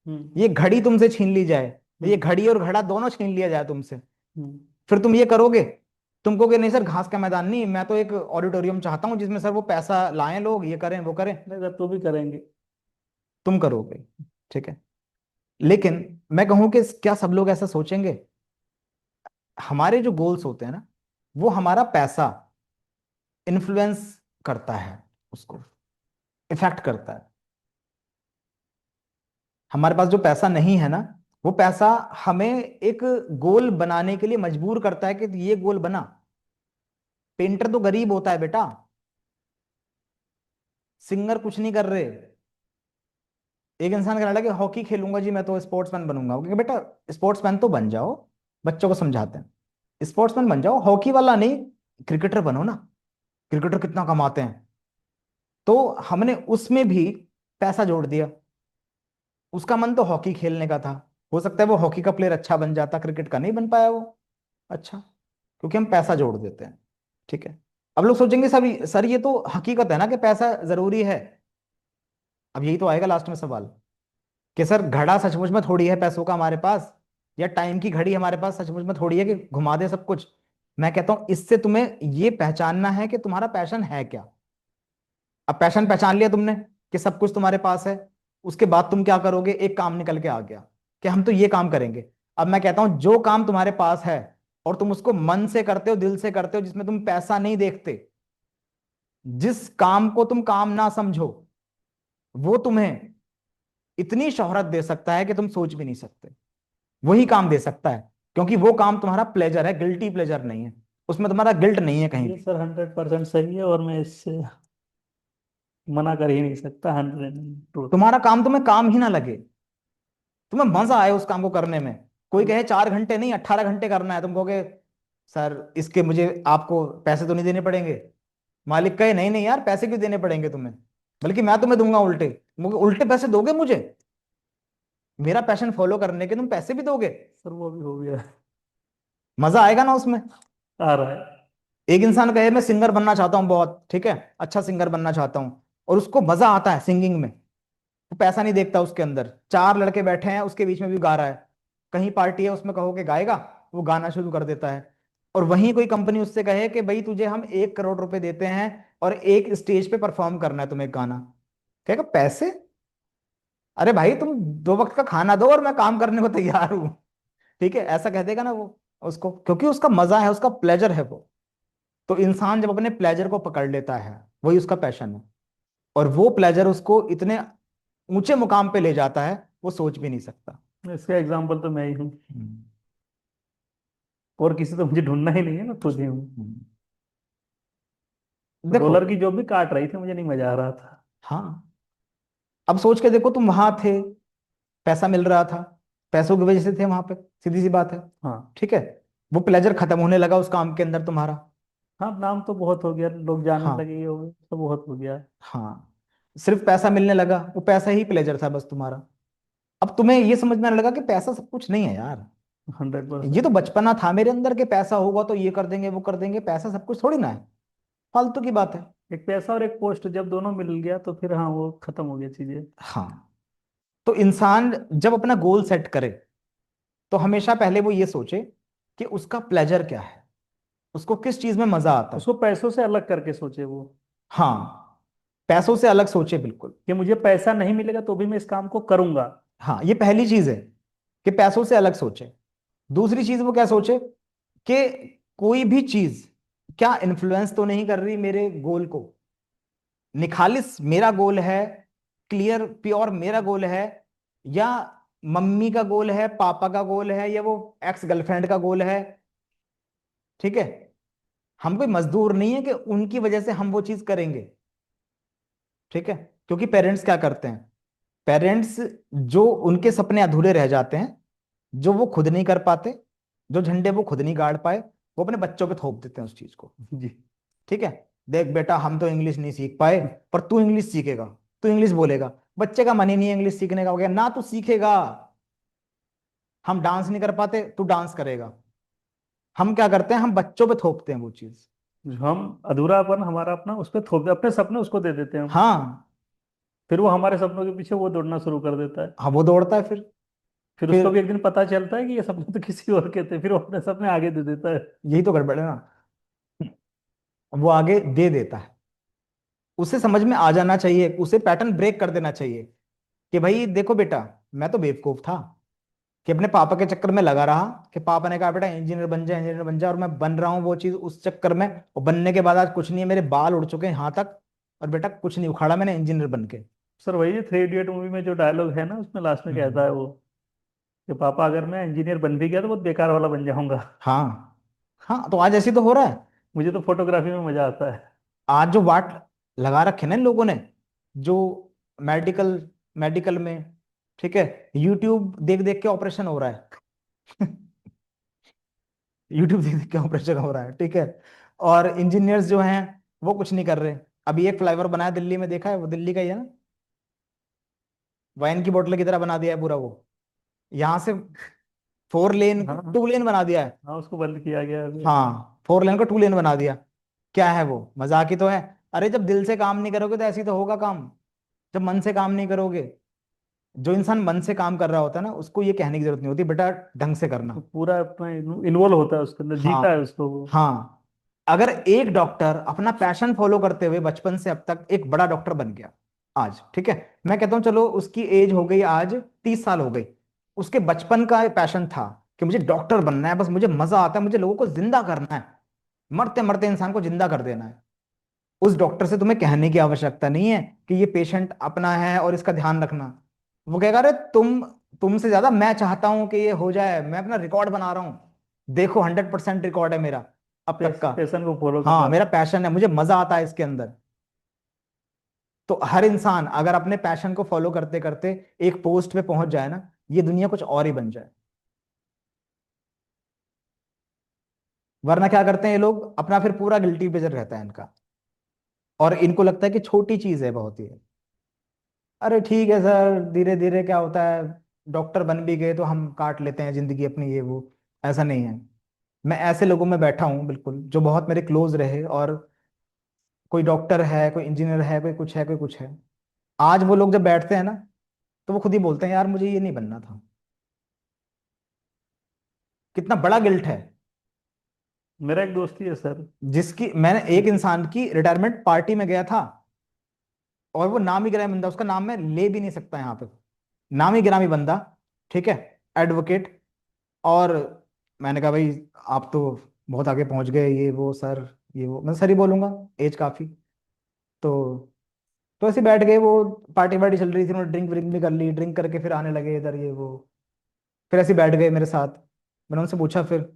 हम्म, ये घड़ी तुमसे छीन ली जाए, ये हम्म, घड़ी और घड़ा दोनों छीन लिया जाए तुमसे, हम्म। फिर तुम ये करोगे? तुम कहोगे नहीं सर, घास का मैदान नहीं, मैं तो एक ऑडिटोरियम चाहता हूँ जिसमें सर वो पैसा लाएं, लोग ये करें वो करें। नहीं सर, तो भी करेंगे। तुम करोगे, ठीक है। लेकिन मैं कहूं कि क्या सब लोग ऐसा सोचेंगे? हमारे जो गोल्स होते हैं ना, वो हमारा पैसा इन्फ्लुएंस करता है, उसको इफेक्ट करता है। हमारे पास जो पैसा नहीं है ना, वो पैसा हमें एक गोल बनाने के लिए मजबूर करता है कि ये गोल बना। पेंटर तो गरीब होता है बेटा, सिंगर कुछ नहीं कर रहे। एक इंसान कह रहा है कि हॉकी खेलूंगा जी, मैं तो स्पोर्ट्समैन बनूंगा, क्योंकि बेटा स्पोर्ट्समैन तो बन जाओ, बच्चों को समझाते हैं, स्पोर्ट्समैन बन जाओ, हॉकी वाला नहीं, क्रिकेटर बनो ना। क्रिकेटर कितना कमाते हैं। तो हमने उसमें भी पैसा जोड़ दिया। उसका मन तो हॉकी खेलने का था, हो सकता है वो हॉकी का प्लेयर अच्छा बन जाता, क्रिकेट का नहीं बन पाया वो अच्छा, क्योंकि हम पैसा जोड़ देते हैं। ठीक है। अब लोग सोचेंगे सर, सर ये तो हकीकत है ना कि पैसा जरूरी है। अब यही तो आएगा लास्ट में सवाल, कि सर घड़ा सचमुच में थोड़ी है पैसों का हमारे पास, या टाइम की घड़ी हमारे पास सचमुच में थोड़ी है कि घुमा दे सब कुछ। मैं कहता हूं इससे तुम्हें ये पहचानना है कि तुम्हारा पैशन है क्या। अब पैशन पहचान लिया तुमने कि सब कुछ तुम्हारे पास है, उसके बाद तुम क्या करोगे? एक काम निकल के आ गया कि हम तो ये काम करेंगे। अब मैं कहता हूं जो काम तुम्हारे पास है और तुम उसको मन से करते हो, दिल से करते हो, जिसमें तुम पैसा नहीं देखते, जिस काम को तुम काम ना समझो, वो तुम्हें इतनी शोहरत दे सकता है कि तुम सोच भी नहीं सकते। वही काम दे सकता है, क्योंकि वो काम तुम्हारा प्लेजर है, गिल्टी प्लेजर नहीं है, उसमें तुम्हारा गिल्ट नहीं है कहीं ये भी। सर 100% सही है, और मैं इससे मना कर ही नहीं सकता। 100 ट्रूथ। तुम्हारा काम तुम्हें काम ही ना लगे, तुम्हें मजा आए उस काम को करने में। कोई कहे 4 घंटे नहीं 18 घंटे करना है, तुम कहोगे सर इसके मुझे आपको पैसे तो नहीं देने पड़ेंगे? मालिक कहे नहीं नहीं यार, पैसे क्यों देने पड़ेंगे तुम्हें, बल्कि मैं तुम्हें दूंगा उल्टे। उल्टे पैसे दोगे मुझे, मेरा पैशन फॉलो करने के तुम पैसे भी दोगे? सर वो भी हो गया। मजा आएगा ना उसमें। आ रहा है। एक इंसान कहे मैं सिंगर बनना चाहता हूँ बहुत, ठीक है, अच्छा सिंगर बनना चाहता हूँ, और उसको मजा आता है सिंगिंग में, वो पैसा नहीं देखता उसके अंदर, 4 लड़के बैठे हैं उसके बीच में भी गा रहा है, कहीं पार्टी है उसमें कहो कि गाएगा, वो गाना शुरू कर देता है। और वहीं कोई कंपनी उससे कहे कि भाई तुझे हम 1 करोड़ रुपए देते हैं और एक स्टेज पे परफॉर्म करना है तुम्हें एक गाना, कहेगा पैसे? अरे भाई तुम 2 वक्त का खाना दो और मैं काम करने को तैयार हूं। ठीक है, ऐसा कह देगा ना वो उसको, क्योंकि उसका मजा है, उसका प्लेजर है वो। तो इंसान जब अपने प्लेजर को पकड़ लेता है, वही उसका पैशन है, और वो प्लेजर उसको इतने ऊंचे मुकाम पे ले जाता है, वो सोच भी नहीं सकता। इसका एग्जाम्पल तो मैं ही हूँ, हम्म। और किसी तो मुझे ढूंढना ही नहीं है, मैं खुद ही हूँ। हम्म। देखो। रोलर की जॉब भी काट रही थी, मुझे नहीं मजा आ रहा था। हाँ, अब सोच के देखो, तुम वहां थे, पैसा मिल रहा था, पैसों की वजह से थे वहां पे, सीधी सी बात है। हाँ। ठीक है, वो प्लेजर खत्म होने लगा उस काम के अंदर तुम्हारा। हाँ, नाम तो बहुत हो गया, लोग जानने हाँ। लगे, ये हो गया तो बहुत हो गया। हाँ, सिर्फ पैसा मिलने लगा, वो पैसा ही प्लेजर था बस तुम्हारा। अब तुम्हें ये समझ में आने लगा कि पैसा सब कुछ नहीं है यार। हंड्रेड ये तो परसेंट बचपना था मेरे अंदर के, पैसा होगा तो ये कर देंगे वो कर देंगे, पैसा सब कुछ थोड़ी ना है, फालतू की बात है। एक पैसा और एक पोस्ट जब दोनों मिल गया तो फिर हाँ वो खत्म हो गया चीजें। हाँ, तो इंसान जब अपना गोल सेट करे तो हमेशा पहले वो ये सोचे कि उसका प्लेजर क्या है, उसको किस चीज में मजा आता है। उसको पैसों से अलग करके सोचे वो, हाँ, पैसों से अलग सोचे बिल्कुल। कि मुझे पैसा नहीं मिलेगा तो भी मैं इस काम को करूंगा। हाँ, ये पहली चीज है कि पैसों से अलग सोचे। दूसरी चीज वो क्या सोचे कि कोई भी चीज क्या इन्फ्लुएंस तो नहीं कर रही मेरे गोल को। निखालिस मेरा गोल है, क्लियर प्योर मेरा गोल है, या मम्मी का गोल है, पापा का गोल है, या वो एक्स गर्लफ्रेंड का गोल है। ठीक है, हम कोई मजदूर नहीं है कि उनकी वजह से हम वो चीज करेंगे। ठीक है, क्योंकि पेरेंट्स क्या करते हैं, पेरेंट्स जो उनके सपने अधूरे रह जाते हैं, जो वो खुद नहीं कर पाते, जो झंडे वो खुद नहीं गाड़ पाए, वो अपने बच्चों पे थोप देते हैं उस चीज को। जी। ठीक है, देख बेटा हम तो इंग्लिश नहीं सीख पाए, पर तू इंग्लिश सीखेगा, तू इंग्लिश बोलेगा। बच्चे का मन ही नहीं है इंग्लिश सीखने का, हो गया ना, तू सीखेगा। हम डांस नहीं कर पाते, तू डांस करेगा। हम क्या करते हैं, हम बच्चों पे थोपते हैं वो चीज। हम अधूरापन हमारा अपना उस पर थोप अपने सपने उसको दे देते हैं हम। हाँ। फिर वो हमारे सपनों के पीछे वो दौड़ना शुरू कर देता है। हाँ, वो दौड़ता है फिर। फिर फिर उसको भी एक दिन पता चलता है कि ये सपने तो किसी और के थे, फिर वो अपने सपने आगे दे देता है। यही तो गड़बड़ है ना, वो आगे दे देता है। उसे समझ में आ जाना चाहिए, उसे पैटर्न ब्रेक कर देना चाहिए कि भाई देखो बेटा, मैं तो बेवकूफ था कि अपने पापा के चक्कर में लगा रहा, कि पापा ने कहा बेटा इंजीनियर बन जा, इंजीनियर बन जा, और मैं बन रहा हूँ वो चीज उस चक्कर में। और बनने के बाद आज कुछ नहीं है, मेरे बाल उड़ चुके हैं यहाँ तक, और बेटा कुछ नहीं उखाड़ा मैंने इंजीनियर बन के। सर वही थ्री इडियट मूवी में जो डायलॉग है ना, उसमें लास्ट में कहता हम्म। है वो, कि पापा अगर मैं इंजीनियर बन भी गया तो बहुत बेकार वाला बन जाऊंगा। हाँ। हाँ, तो आज ऐसे तो हो रहा है। मुझे तो फोटोग्राफी में मजा आता है। आज जो वाट लगा रखे ना इन लोगों ने, जो मेडिकल मेडिकल में, ठीक है, यूट्यूब देख देख के ऑपरेशन हो रहा है। यूट्यूब देख देख के ऑपरेशन हो रहा है, ठीक है। और इंजीनियर्स जो हैं वो कुछ नहीं कर रहे। अभी एक फ्लाईओवर बनाया दिल्ली में, देखा है, वो दिल्ली का ही है ना, वाइन की बोतल की तरह बना दिया है पूरा वो, यहाँ से 4 लेन को हाँ। 2 लेन बना दिया है। हाँ, उसको बंद किया गया है अभी। हाँ, 4 लेन को 2 लेन बना दिया। क्या है वो, मजाक ही तो है। अरे जब दिल से काम नहीं करोगे तो ऐसे ही तो होगा काम, जब मन से काम नहीं करोगे। जो इंसान मन से काम कर रहा होता है ना, उसको ये कहने की जरूरत नहीं होती बेटा ढंग से तो करना। पूरा अपना इन्वॉल्व होता है उसके अंदर, हाँ। जीता है उसको वो। हाँ, अगर एक डॉक्टर अपना पैशन फॉलो करते हुए बचपन से अब तक एक बड़ा डॉक्टर बन गया आज, ठीक है, मैं कहता हूँ चलो उसकी एज हो गई आज 30 साल हो गई, उसके बचपन का पैशन था कि मुझे डॉक्टर बनना है, बस मुझे मजा आता है, मुझे लोगों को जिंदा करना है, मरते मरते इंसान को जिंदा कर देना है। उस डॉक्टर से तुम्हें कहने की आवश्यकता नहीं है कि ये पेशेंट अपना है और इसका ध्यान रखना। वो कहेगा अरे तुमसे ज्यादा मैं चाहता हूं कि ये हो जाए, मैं अपना रिकॉर्ड बना रहा हूं, देखो 100% रिकॉर्ड है मेरा अब तक का। पैशन को फॉलो कर हाँ, रहा मेरा था। पैशन है, मुझे मजा आता है इसके अंदर। तो हर इंसान अगर अपने पैशन को फॉलो करते करते एक पोस्ट पे पहुंच जाए ना, ये दुनिया कुछ और ही बन जाए। वरना क्या करते हैं ये लोग, अपना फिर पूरा गिल्टी प्लेजर रहता है इनका, और इनको लगता है कि छोटी चीज है बहुत ही। अरे ठीक है सर, धीरे धीरे क्या होता है, डॉक्टर बन भी गए तो हम काट लेते हैं जिंदगी अपनी, ये वो, ऐसा नहीं है। मैं ऐसे लोगों में बैठा हूँ बिल्कुल जो बहुत मेरे क्लोज रहे, और कोई डॉक्टर है, कोई इंजीनियर है, कोई कुछ है, कोई कुछ है। आज वो लोग जब बैठते हैं ना, तो वो खुद ही बोलते हैं यार मुझे ये नहीं बनना था। कितना बड़ा गिल्ट है। मेरा एक दोस्त ही है सर। जिसकी मैंने एक इंसान की रिटायरमेंट पार्टी में गया था, और वो नामी गिरामी बंदा, उसका नाम मैं ले भी नहीं सकता यहाँ पे, नामी गिरामी बंदा, ठीक है, एडवोकेट। और मैंने कहा भाई आप तो बहुत आगे पहुंच गए, ये वो सर, ये वो, मैं सर ही बोलूंगा, एज काफी। तो तो ऐसे बैठ गए, वो पार्टी वार्टी चल रही थी, उन्होंने ड्रिंक व्रिंक भी कर ली, ड्रिंक करके फिर आने लगे इधर, ये वो। फिर ऐसे बैठ गए मेरे साथ। मैंने उनसे पूछा फिर,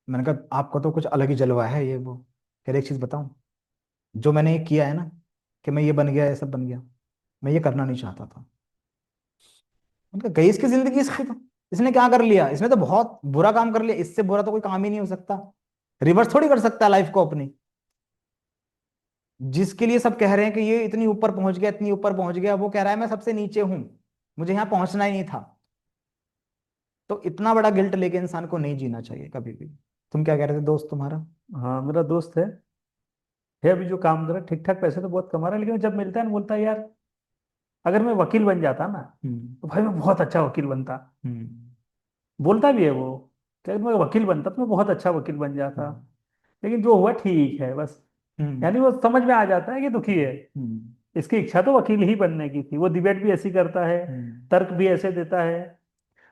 मैंने कहा आपका तो कुछ अलग ही जलवा है, ये वो। फिर एक चीज बताऊं, जो मैंने ये किया है ना, कि मैं ये बन गया, ये सब बन गया, मैं ये करना नहीं चाहता था। उनका गई इसकी जिंदगी इसकी तो, इसने क्या कर लिया, इसने तो बहुत बुरा काम कर लिया, इससे बुरा तो कोई काम ही नहीं हो सकता। रिवर्स थोड़ी कर सकता है लाइफ को अपनी। जिसके लिए सब कह रहे हैं कि ये इतनी ऊपर पहुंच गया, इतनी ऊपर पहुंच गया, वो कह रहा है मैं सबसे नीचे हूं, मुझे यहाँ पहुंचना ही नहीं था। तो इतना बड़ा गिल्ट लेके इंसान को नहीं जीना चाहिए कभी भी। तुम क्या कह रहे थे दोस्त तुम्हारा? हाँ, मेरा दोस्त है अभी जो काम कर रहा है, ठीक ठाक पैसे तो बहुत कमा रहा है, लेकिन जब मिलता है ना बोलता है यार, अगर मैं वकील बन जाता ना हम्म। तो भाई मैं बहुत अच्छा वकील बनता। हम्म। बोलता भी है वो कि अगर मैं वकील बनता तो मैं बहुत अच्छा वकील बन जाता। हम्म। लेकिन जो हुआ ठीक है बस। हम्म। यानी वो समझ में आ जाता है कि दुखी है। हम्म। इसकी इच्छा तो वकील ही बनने की थी, वो डिबेट भी ऐसी करता है, हम्म। तर्क भी ऐसे देता है,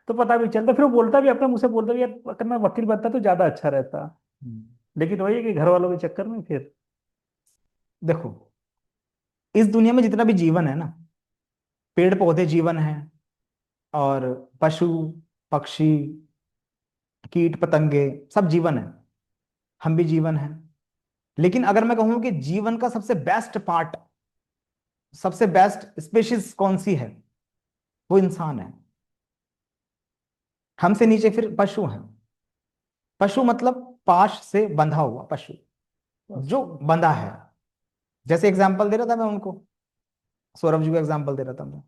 तो पता भी चलता। फिर वो बोलता भी, अपने मुंह से बोलता भी, यार अगर मैं वकील बनता तो ज्यादा अच्छा रहता। हम्म। लेकिन वही है कि घर वालों के चक्कर में फिर। देखो, इस दुनिया में जितना भी जीवन है ना, पेड़ पौधे जीवन है, और पशु पक्षी कीट पतंगे सब जीवन है, हम भी जीवन है। लेकिन अगर मैं कहूं कि जीवन का सबसे बेस्ट पार्ट, सबसे बेस्ट स्पेशीज कौन सी है, वो इंसान है। हमसे नीचे फिर पशु हैं। पशु मतलब पाश से बंधा हुआ पशु, बस। जो बंधा है। जैसे एग्जांपल दे रहा था मैं उनको, सौरभ जी को एग्जांपल दे रहा था मैं,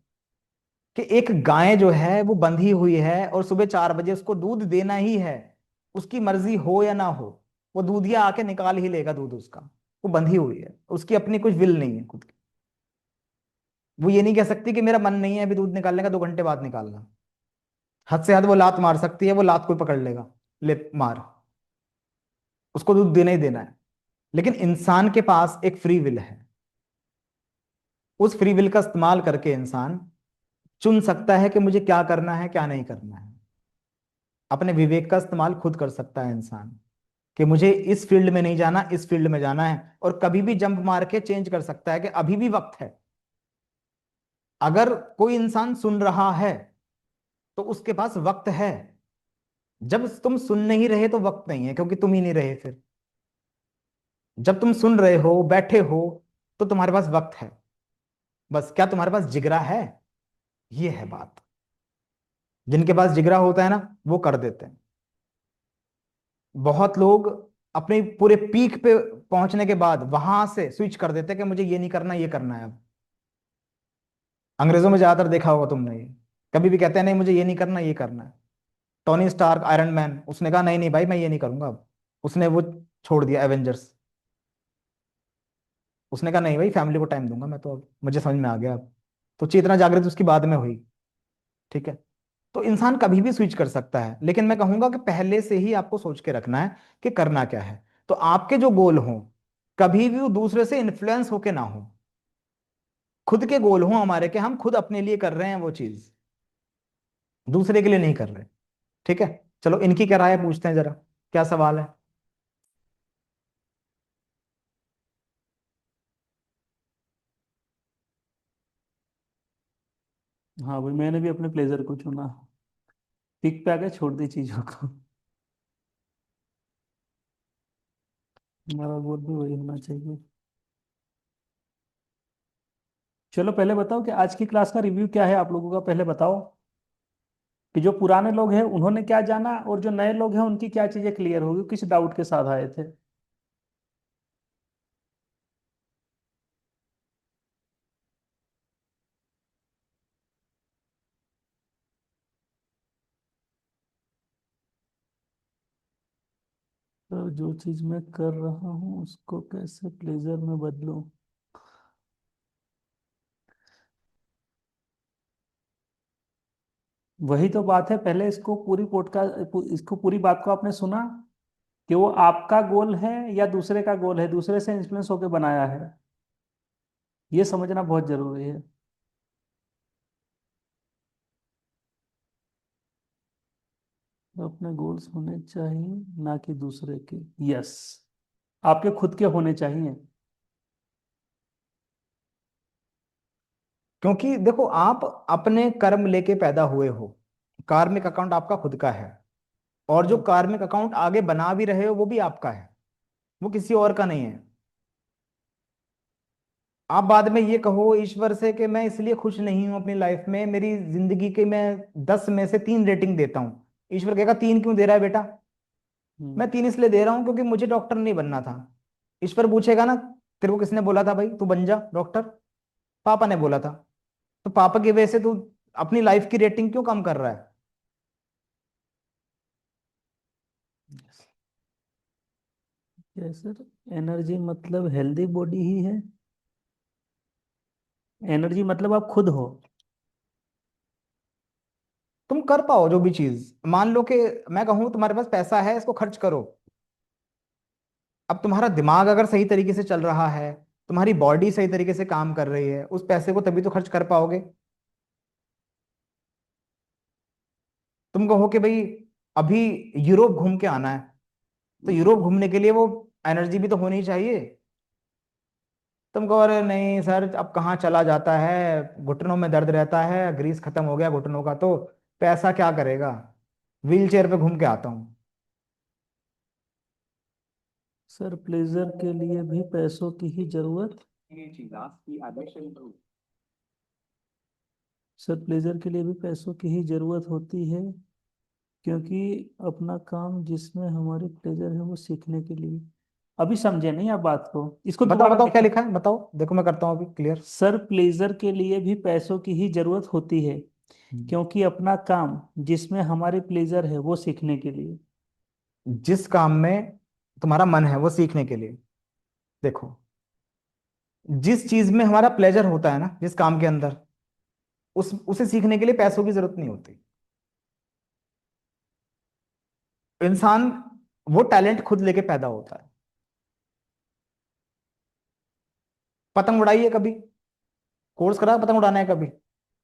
कि एक गाय जो है वो बंधी हुई है और सुबह 4 बजे उसको दूध देना ही है, उसकी मर्जी हो या ना हो, वो दूधिया आके निकाल ही लेगा दूध उसका। वो बंधी हुई है, उसकी अपनी कुछ विल नहीं है खुद की। वो ये नहीं कह सकती कि मेरा मन नहीं है अभी दूध निकालने का, 2 घंटे बाद निकालना। हद से हद वो लात मार सकती है, वो लात कोई पकड़ लेगा, ले मार, उसको दूध देना ही देना है। लेकिन इंसान के पास एक फ्री विल है। उस फ्री विल का इस्तेमाल करके इंसान चुन सकता है कि मुझे क्या करना है क्या नहीं करना है। अपने विवेक का इस्तेमाल खुद कर सकता है इंसान, कि मुझे इस फील्ड में नहीं जाना, इस फील्ड में जाना है, और कभी भी जंप मार के चेंज कर सकता है कि अभी भी वक्त है। अगर कोई इंसान सुन रहा है तो उसके पास वक्त है। जब तुम सुन नहीं रहे तो वक्त नहीं है, क्योंकि तुम ही नहीं रहे फिर। जब तुम सुन रहे हो, बैठे हो, तो तुम्हारे पास वक्त है। बस क्या तुम्हारे पास जिगरा है, ये है बात। जिनके पास जिगरा होता है ना, वो कर देते हैं। बहुत लोग अपने पूरे पीक पे पहुंचने के बाद वहां से स्विच कर देते हैं कि मुझे ये नहीं करना, ये करना है अब। अंग्रेजों में ज्यादातर देखा होगा तुमने ये, कभी भी कहते हैं नहीं मुझे ये नहीं करना, ये करना है। टोनी स्टार्क आयरन मैन, उसने कहा नहीं नहीं भाई मैं ये नहीं करूंगा अब। उसने वो छोड़ दिया एवेंजर्स। उसने कहा नहीं भाई फैमिली को टाइम दूंगा मैं तो, अब मुझे समझ में आ गया अब। तो चेतना जागृत उसकी बाद में हुई। ठीक है। तो इंसान कभी भी स्विच कर सकता है, लेकिन मैं कहूंगा कि पहले से ही आपको सोच के रखना है कि करना क्या है। तो आपके जो गोल हों, कभी भी वो दूसरे से इन्फ्लुएंस होके ना हो। खुद के गोल हों हमारे, कि हम खुद अपने लिए कर रहे हैं वो चीज, दूसरे के लिए नहीं कर रहे। ठीक है। चलो इनकी क्या राय है पूछते हैं जरा, क्या सवाल है? हाँ भाई, मैंने भी अपने प्लेजर को चुना। पिक पे आके छोड़ दी चीजों को। हमारा गोल भी वही होना चाहिए। चलो पहले बताओ कि आज की क्लास का रिव्यू क्या है आप लोगों का, पहले बताओ कि जो पुराने लोग हैं उन्होंने क्या जाना, और जो नए लोग हैं उनकी क्या चीजें क्लियर होगी, किस डाउट के साथ आए थे। तो जो चीज मैं कर रहा हूँ उसको कैसे प्लेजर में बदलूं। वही तो बात है, पहले इसको पूरी पॉडकास्ट, इसको पूरी बात को आपने सुना कि वो आपका गोल है या दूसरे का गोल है, दूसरे से इन्फ्लुएंस होकर बनाया है। ये समझना बहुत जरूरी है। तो अपने गोल्स होने चाहिए ना कि दूसरे के। यस, आपके खुद के होने चाहिए। क्योंकि देखो, आप अपने कर्म लेके पैदा हुए हो, कार्मिक अकाउंट आपका खुद का है। और जो कार्मिक अकाउंट आगे बना भी रहे हो वो भी आपका है, वो किसी और का नहीं है। आप बाद में ये कहो ईश्वर से कि मैं इसलिए खुश नहीं हूं अपनी लाइफ में, मेरी जिंदगी के मैं 10 में से 3 रेटिंग देता हूँ। ईश्वर कहेगा 3 क्यों दे रहा है बेटा? हम्म। मैं 3 इसलिए दे रहा हूँ क्योंकि मुझे डॉक्टर नहीं बनना था। ईश्वर पूछेगा ना, तेरे को किसने बोला था भाई तू बन जा डॉक्टर? पापा ने बोला था। तो पापा की वजह से तू अपनी लाइफ की रेटिंग क्यों कम कर रहा है? क्या सर, एनर्जी मतलब हेल्दी बॉडी ही है? एनर्जी मतलब आप खुद हो? तुम कर पाओ जो भी चीज, मान लो कि मैं कहूँ तुम्हारे पास पैसा है, इसको खर्च करो। अब तुम्हारा दिमाग अगर सही तरीके से चल रहा है, तुम्हारी बॉडी सही तरीके से काम कर रही है, उस पैसे को तभी तो खर्च कर पाओगे। तुम कहो कि भाई अभी यूरोप घूम के आना है, तो यूरोप घूमने के लिए वो एनर्जी भी तो होनी चाहिए। तुम कहो अरे नहीं सर अब कहाँ चला जाता है, घुटनों में दर्द रहता है, ग्रीस खत्म हो गया घुटनों का, तो पैसा क्या करेगा, व्हील चेयर पे घूम के आता हूँ। सर प्लेजर के लिए भी पैसों की ही जरूरत? सर प्लेजर के लिए भी पैसों की ही जरूरत होती है, क्योंकि अपना काम जिसमें हमारी प्लेजर है वो सीखने के लिए। अभी समझे नहीं आप बात को, इसको बताओ दोबारा बताओ क्या देखिए। लिखा है, बताओ देखो मैं करता हूँ अभी क्लियर। सर प्लेजर के लिए भी पैसों की ही जरूरत होती है, क्योंकि अपना काम जिसमें हमारी प्लेजर है वो सीखने के लिए। जिस काम में तुम्हारा मन है वो सीखने के लिए, देखो जिस चीज में हमारा प्लेजर होता है ना, जिस काम के अंदर, उस उसे सीखने के लिए पैसों की जरूरत नहीं होती। इंसान वो टैलेंट खुद लेके पैदा होता है। पतंग उड़ाई है कभी? कोर्स करा है पतंग उड़ाने का कभी?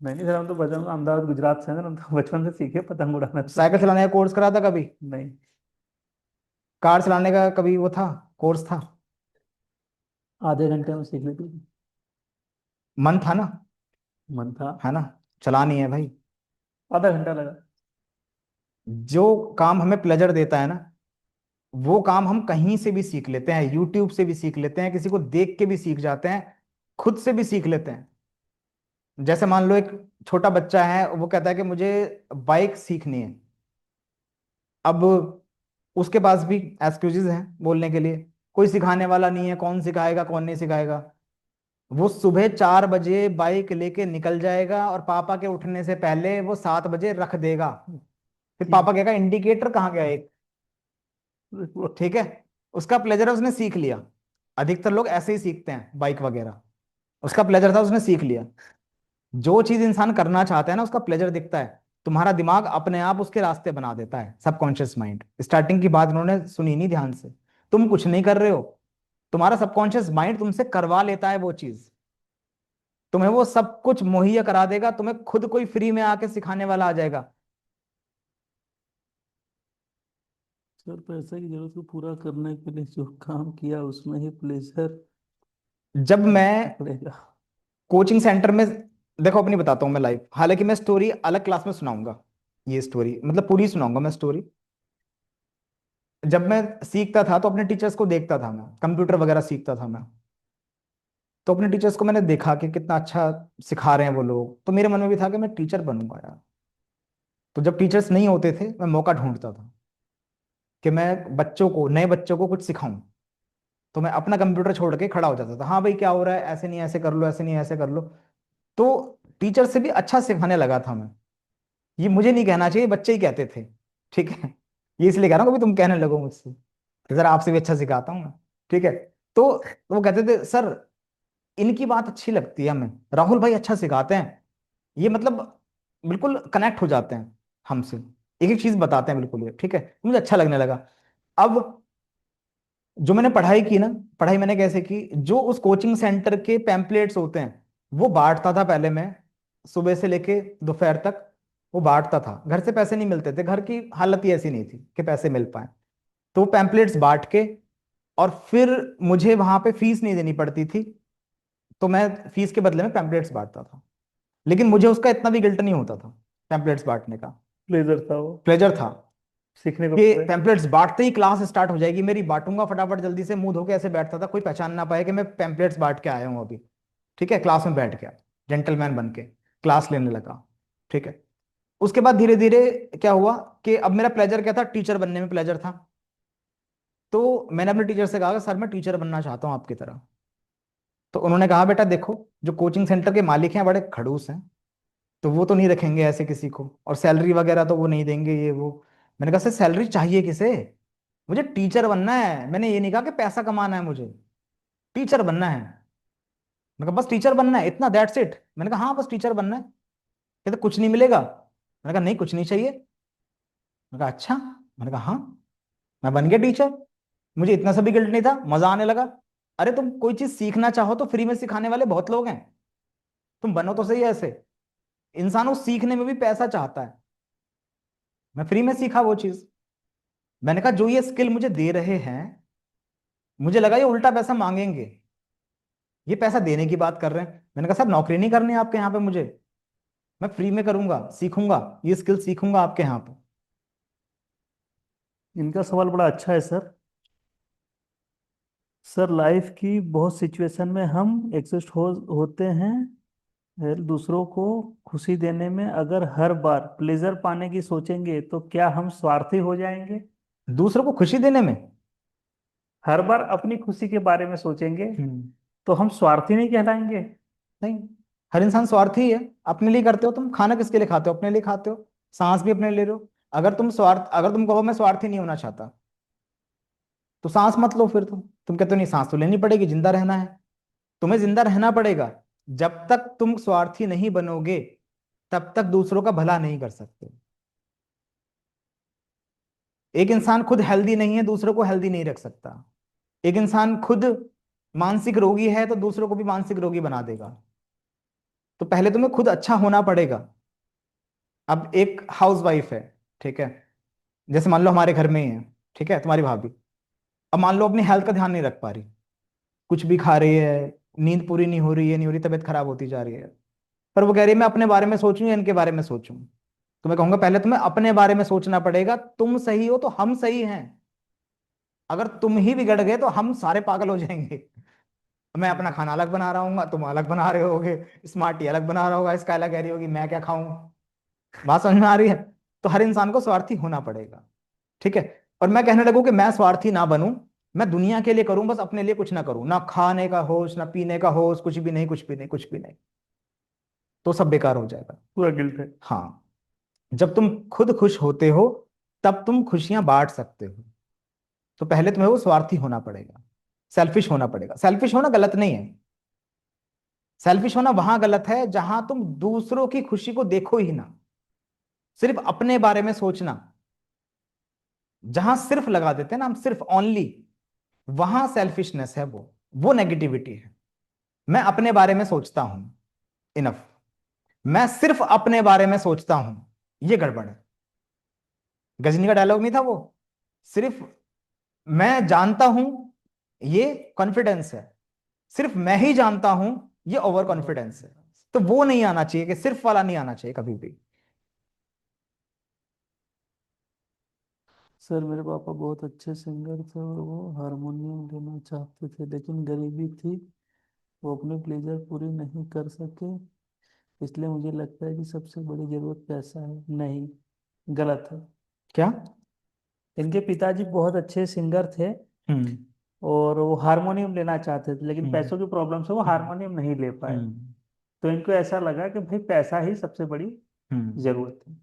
नहीं नहीं सर, हम तो बचपन अहमदाबाद गुजरात से हैं, हम तो बचपन से सीखे पतंग उड़ाना तो। साइकिल चलाने का कोर्स करा था कभी? नहीं। कार चलाने का कभी वो था, कोर्स था? आधे घंटे में सीख लेती थी। मन था ना? मन था। है ना? चलानी है भाई। आधा घंटा लगा। जो काम हमें प्लेजर देता है ना, वो काम हम कहीं से भी सीख लेते हैं, यूट्यूब से भी सीख लेते हैं, किसी को देख के भी सीख जाते हैं, खुद से भी सीख लेते हैं। जैसे मान लो एक छोटा बच्चा है, वो कहता है कि मुझे बाइक सीखनी है। अब उसके पास भी एक्सक्यूजेज हैं बोलने के लिए, कोई सिखाने वाला नहीं है, कौन सिखाएगा कौन नहीं सिखाएगा। वो सुबह 4 बजे बाइक लेके निकल जाएगा और पापा के उठने से पहले वो 7 बजे रख देगा। फिर ठीक। पापा कहेगा इंडिकेटर कहाँ गया एक? वो- ठीक है, उसका प्लेजर है, उसने सीख लिया। अधिकतर लोग ऐसे ही सीखते हैं बाइक वगैरह, उसका प्लेजर था उसने सीख लिया। जो चीज इंसान करना चाहता है ना, उसका प्लेजर दिखता है, तुम्हारा दिमाग अपने आप उसके रास्ते बना देता है। सबकॉन्शियस माइंड, स्टार्टिंग की बात उन्होंने सुनी नहीं ध्यान से। तुम कुछ नहीं कर रहे हो, तुम्हारा सबकॉन्शियस माइंड तुमसे करवा लेता है वो चीज। तुम्हें वो सब कुछ मुहैया करा देगा, तुम्हें खुद कोई फ्री में आके सिखाने वाला आ जाएगा। सर पैसे की जरूरत को पूरा करने के लिए जो काम किया उसमें ही प्लेजर जब देखना मैं पड़ेगा। कोचिंग सेंटर में, देखो अपनी बताता हूँ मैं लाइफ, हालांकि मैं स्टोरी अलग क्लास में सुनाऊंगा, ये स्टोरी मतलब पूरी सुनाऊंगा मैं स्टोरी। जब मैं सीखता था तो अपने टीचर्स को देखता था, मैं कंप्यूटर वगैरह सीखता था मैं, तो अपने टीचर्स को मैंने देखा कि कितना अच्छा सिखा रहे हैं वो लोग, तो मेरे मन में भी था कि मैं टीचर बनूंगा यार। तो जब टीचर्स नहीं होते थे, मैं मौका ढूंढता था कि मैं बच्चों को, नए बच्चों को कुछ सिखाऊं। तो मैं अपना कंप्यूटर छोड़ के खड़ा हो जाता था, हाँ भाई क्या हो रहा है, ऐसे नहीं ऐसे कर लो, ऐसे नहीं ऐसे कर लो। तो टीचर से भी अच्छा सिखाने लगा था मैं। ये मुझे नहीं कहना चाहिए, बच्चे ही कहते थे। ठीक है, ये इसलिए कह रहा हूँ कभी तुम कहने लगो मुझसे कि सर आपसे भी अच्छा सिखाता हूँ मैं। ठीक है, तो वो कहते थे सर इनकी बात अच्छी लगती है हमें, राहुल भाई अच्छा सिखाते हैं, ये मतलब बिल्कुल कनेक्ट हो जाते हैं हमसे, एक एक चीज बताते हैं बिल्कुल ये। ठीक है, मुझे अच्छा लगने लगा। अब जो मैंने पढ़ाई की ना, पढ़ाई मैंने कैसे की, जो उस कोचिंग सेंटर के पैम्पलेट्स होते हैं वो बांटता था पहले मैं, सुबह से लेके दोपहर तक वो बांटता था। घर से पैसे नहीं मिलते थे, घर की हालत ही ऐसी नहीं थी कि पैसे मिल पाए। तो वो पैम्पलेट्स बांट के, और फिर मुझे वहां पे फीस नहीं देनी पड़ती थी, तो मैं फीस के बदले में पैम्पलेट्स बांटता था। लेकिन मुझे उसका इतना भी गिल्ट नहीं होता था, पैम्पलेट्स बांटने का प्लेजर था वो, प्लेजर था। सीखने को कि मिल रहा पैम्पलेट्स बांटते ही क्लास स्टार्ट हो जाएगी मेरी, बांटूंगा फटाफट जल्दी से, मुंह धो के ऐसे बैठता था, कोई पहचान ना पाए कि मैं पैम्पलेट्स बांट के आया हूँ अभी। ठीक है, क्लास में बैठ गया, जेंटलमैन बन के क्लास लेने लगा। ठीक है, उसके बाद धीरे धीरे क्या हुआ कि अब मेरा प्लेजर क्या था, टीचर बनने में प्लेजर था। तो मैंने अपने टीचर से कहा, सर मैं टीचर बनना चाहता हूँ आपकी तरह। तो उन्होंने कहा, बेटा देखो, जो कोचिंग सेंटर के मालिक हैं बड़े खड़ूस हैं, तो वो तो नहीं रखेंगे ऐसे किसी को, और सैलरी वगैरह तो वो नहीं देंगे, ये वो। मैंने कहा, सर सैलरी चाहिए किसे, मुझे टीचर बनना है। मैंने ये नहीं कहा कि पैसा कमाना है, मुझे टीचर बनना है। मैंने कहा बस टीचर बनना है, इतना, दैट्स इट। मैंने कहा हाँ बस टीचर बनना है। कहते कुछ नहीं मिलेगा। मैंने कहा नहीं, कुछ नहीं चाहिए। मैंने कहा अच्छा। मैंने कहा हाँ। मैं बन गया टीचर, मुझे इतना सा भी गिल्ट नहीं था, मजा आने लगा। अरे तुम कोई चीज सीखना चाहो तो फ्री में सिखाने वाले बहुत लोग हैं, तुम बनो तो सही ऐसे। इंसान उस सीखने में भी पैसा चाहता है, मैं फ्री में सीखा वो चीज। मैंने कहा जो ये स्किल मुझे दे रहे हैं, मुझे लगा ये उल्टा पैसा मांगेंगे, ये पैसा देने की बात कर रहे हैं। मैंने कहा सर नौकरी नहीं करनी आपके यहाँ पे मुझे, मैं फ्री में करूंगा, सीखूंगा, ये स्किल सीखूंगा आपके यहाँ पे। इनका सवाल बड़ा अच्छा है सर। सर लाइफ की बहुत सिचुएशन में हम एग्जिस्ट होते हैं, दूसरों को खुशी देने में। अगर हर बार प्लेजर पाने की सोचेंगे तो क्या हम स्वार्थी हो जाएंगे? दूसरों को खुशी देने में? हर बार अपनी खुशी के बारे में सोचेंगे हम्म। तो हम स्वार्थी नहीं कहलाएंगे? नहीं, हर इंसान स्वार्थी है। अपने लिए करते हो तुम, खाना किसके लिए खाते हो, अपने लिए खाते हो, सांस भी अपने लिए ले रहे हो। अगर तुम कहो मैं स्वार्थी नहीं होना चाहता, तो सांस मत लो फिर। तुम कहते हो नहीं सांस तो लेनी पड़ेगी, जिंदा रहना है। तुम्हें जिंदा रहना पड़ेगा। जब तक तुम स्वार्थी नहीं बनोगे, तब तक दूसरों का भला नहीं कर सकते। एक इंसान खुद हेल्दी नहीं है, दूसरों को हेल्दी नहीं रख सकता। एक इंसान खुद मानसिक रोगी है, तो दूसरों को भी मानसिक रोगी बना देगा। तो पहले तुम्हें खुद अच्छा होना पड़ेगा। अब एक हाउस वाइफ है, ठीक है, जैसे मान लो हमारे घर में ही है, ठीक है, तुम्हारी भाभी। अब मान लो अपनी हेल्थ का ध्यान नहीं रख पा रही, कुछ भी खा रही है, नींद पूरी नहीं हो रही है, नहीं हो रही, तबीयत खराब होती जा रही है। पर वो कह रही है मैं अपने बारे में सोचूं या इनके बारे में सोचूं। तो मैं कहूंगा पहले तुम्हें अपने बारे में सोचना पड़ेगा। तुम सही हो तो हम सही हैं, अगर तुम ही बिगड़ गए तो हम सारे पागल हो जाएंगे। मैं अपना खाना अलग बना रहा हूँ, तुम अलग बना रहे होगे, स्मार्टी अलग बना रहा होगा, इसका अलग कह रही होगी मैं क्या खाऊं। बात समझ में आ रही है? तो हर इंसान को स्वार्थी होना पड़ेगा, ठीक है। और मैं कहने लगूं कि मैं स्वार्थी ना बनूं, मैं दुनिया के लिए करूं, बस अपने लिए कुछ ना करूं, ना खाने का होश, ना पीने का होश, कुछ भी नहीं, कुछ भी नहीं, कुछ भी नहीं, तो सब बेकार हो जाएगा। पूरा गिल्ट है। हाँ, जब तुम खुद खुश होते हो, तब तुम खुशियां बांट सकते हो। तो पहले तुम्हें वो स्वार्थी होना पड़ेगा, सेल्फिश होना पड़ेगा। सेल्फिश होना गलत नहीं है, सेल्फिश होना वहां गलत है जहां तुम दूसरों की खुशी को देखो ही ना, सिर्फ अपने बारे में सोचना, जहां सिर्फ लगा देते हैं ना हम, सिर्फ ओनली, वहां सेल्फिशनेस है, वो नेगेटिविटी है। मैं अपने बारे में सोचता हूं, इनफ। मैं सिर्फ अपने बारे में सोचता हूं, ये गड़बड़ है। गजनी का डायलॉग नहीं था वो, सिर्फ मैं जानता हूं, ये कॉन्फिडेंस है, सिर्फ मैं ही जानता हूं, ये ओवर कॉन्फिडेंस है। तो वो नहीं आना चाहिए, कि सिर्फ वाला नहीं आना चाहिए कभी भी। सर मेरे पापा बहुत अच्छे सिंगर थे और वो हारमोनियम लेना चाहते थे, लेकिन गरीबी थी, वो अपने प्लेजर पूरी नहीं कर सके। इसलिए मुझे लगता है कि सबसे बड़ी जरूरत पैसा है। नहीं, गलत है। क्या? इनके पिताजी बहुत अच्छे सिंगर थे हम्म। और वो हारमोनियम लेना चाहते थे, लेकिन हम्म। पैसों की प्रॉब्लम से वो हारमोनियम नहीं ले पाए। हम्म। तो इनको ऐसा लगा कि भाई पैसा ही सबसे बड़ी हम्म। जरूरत है।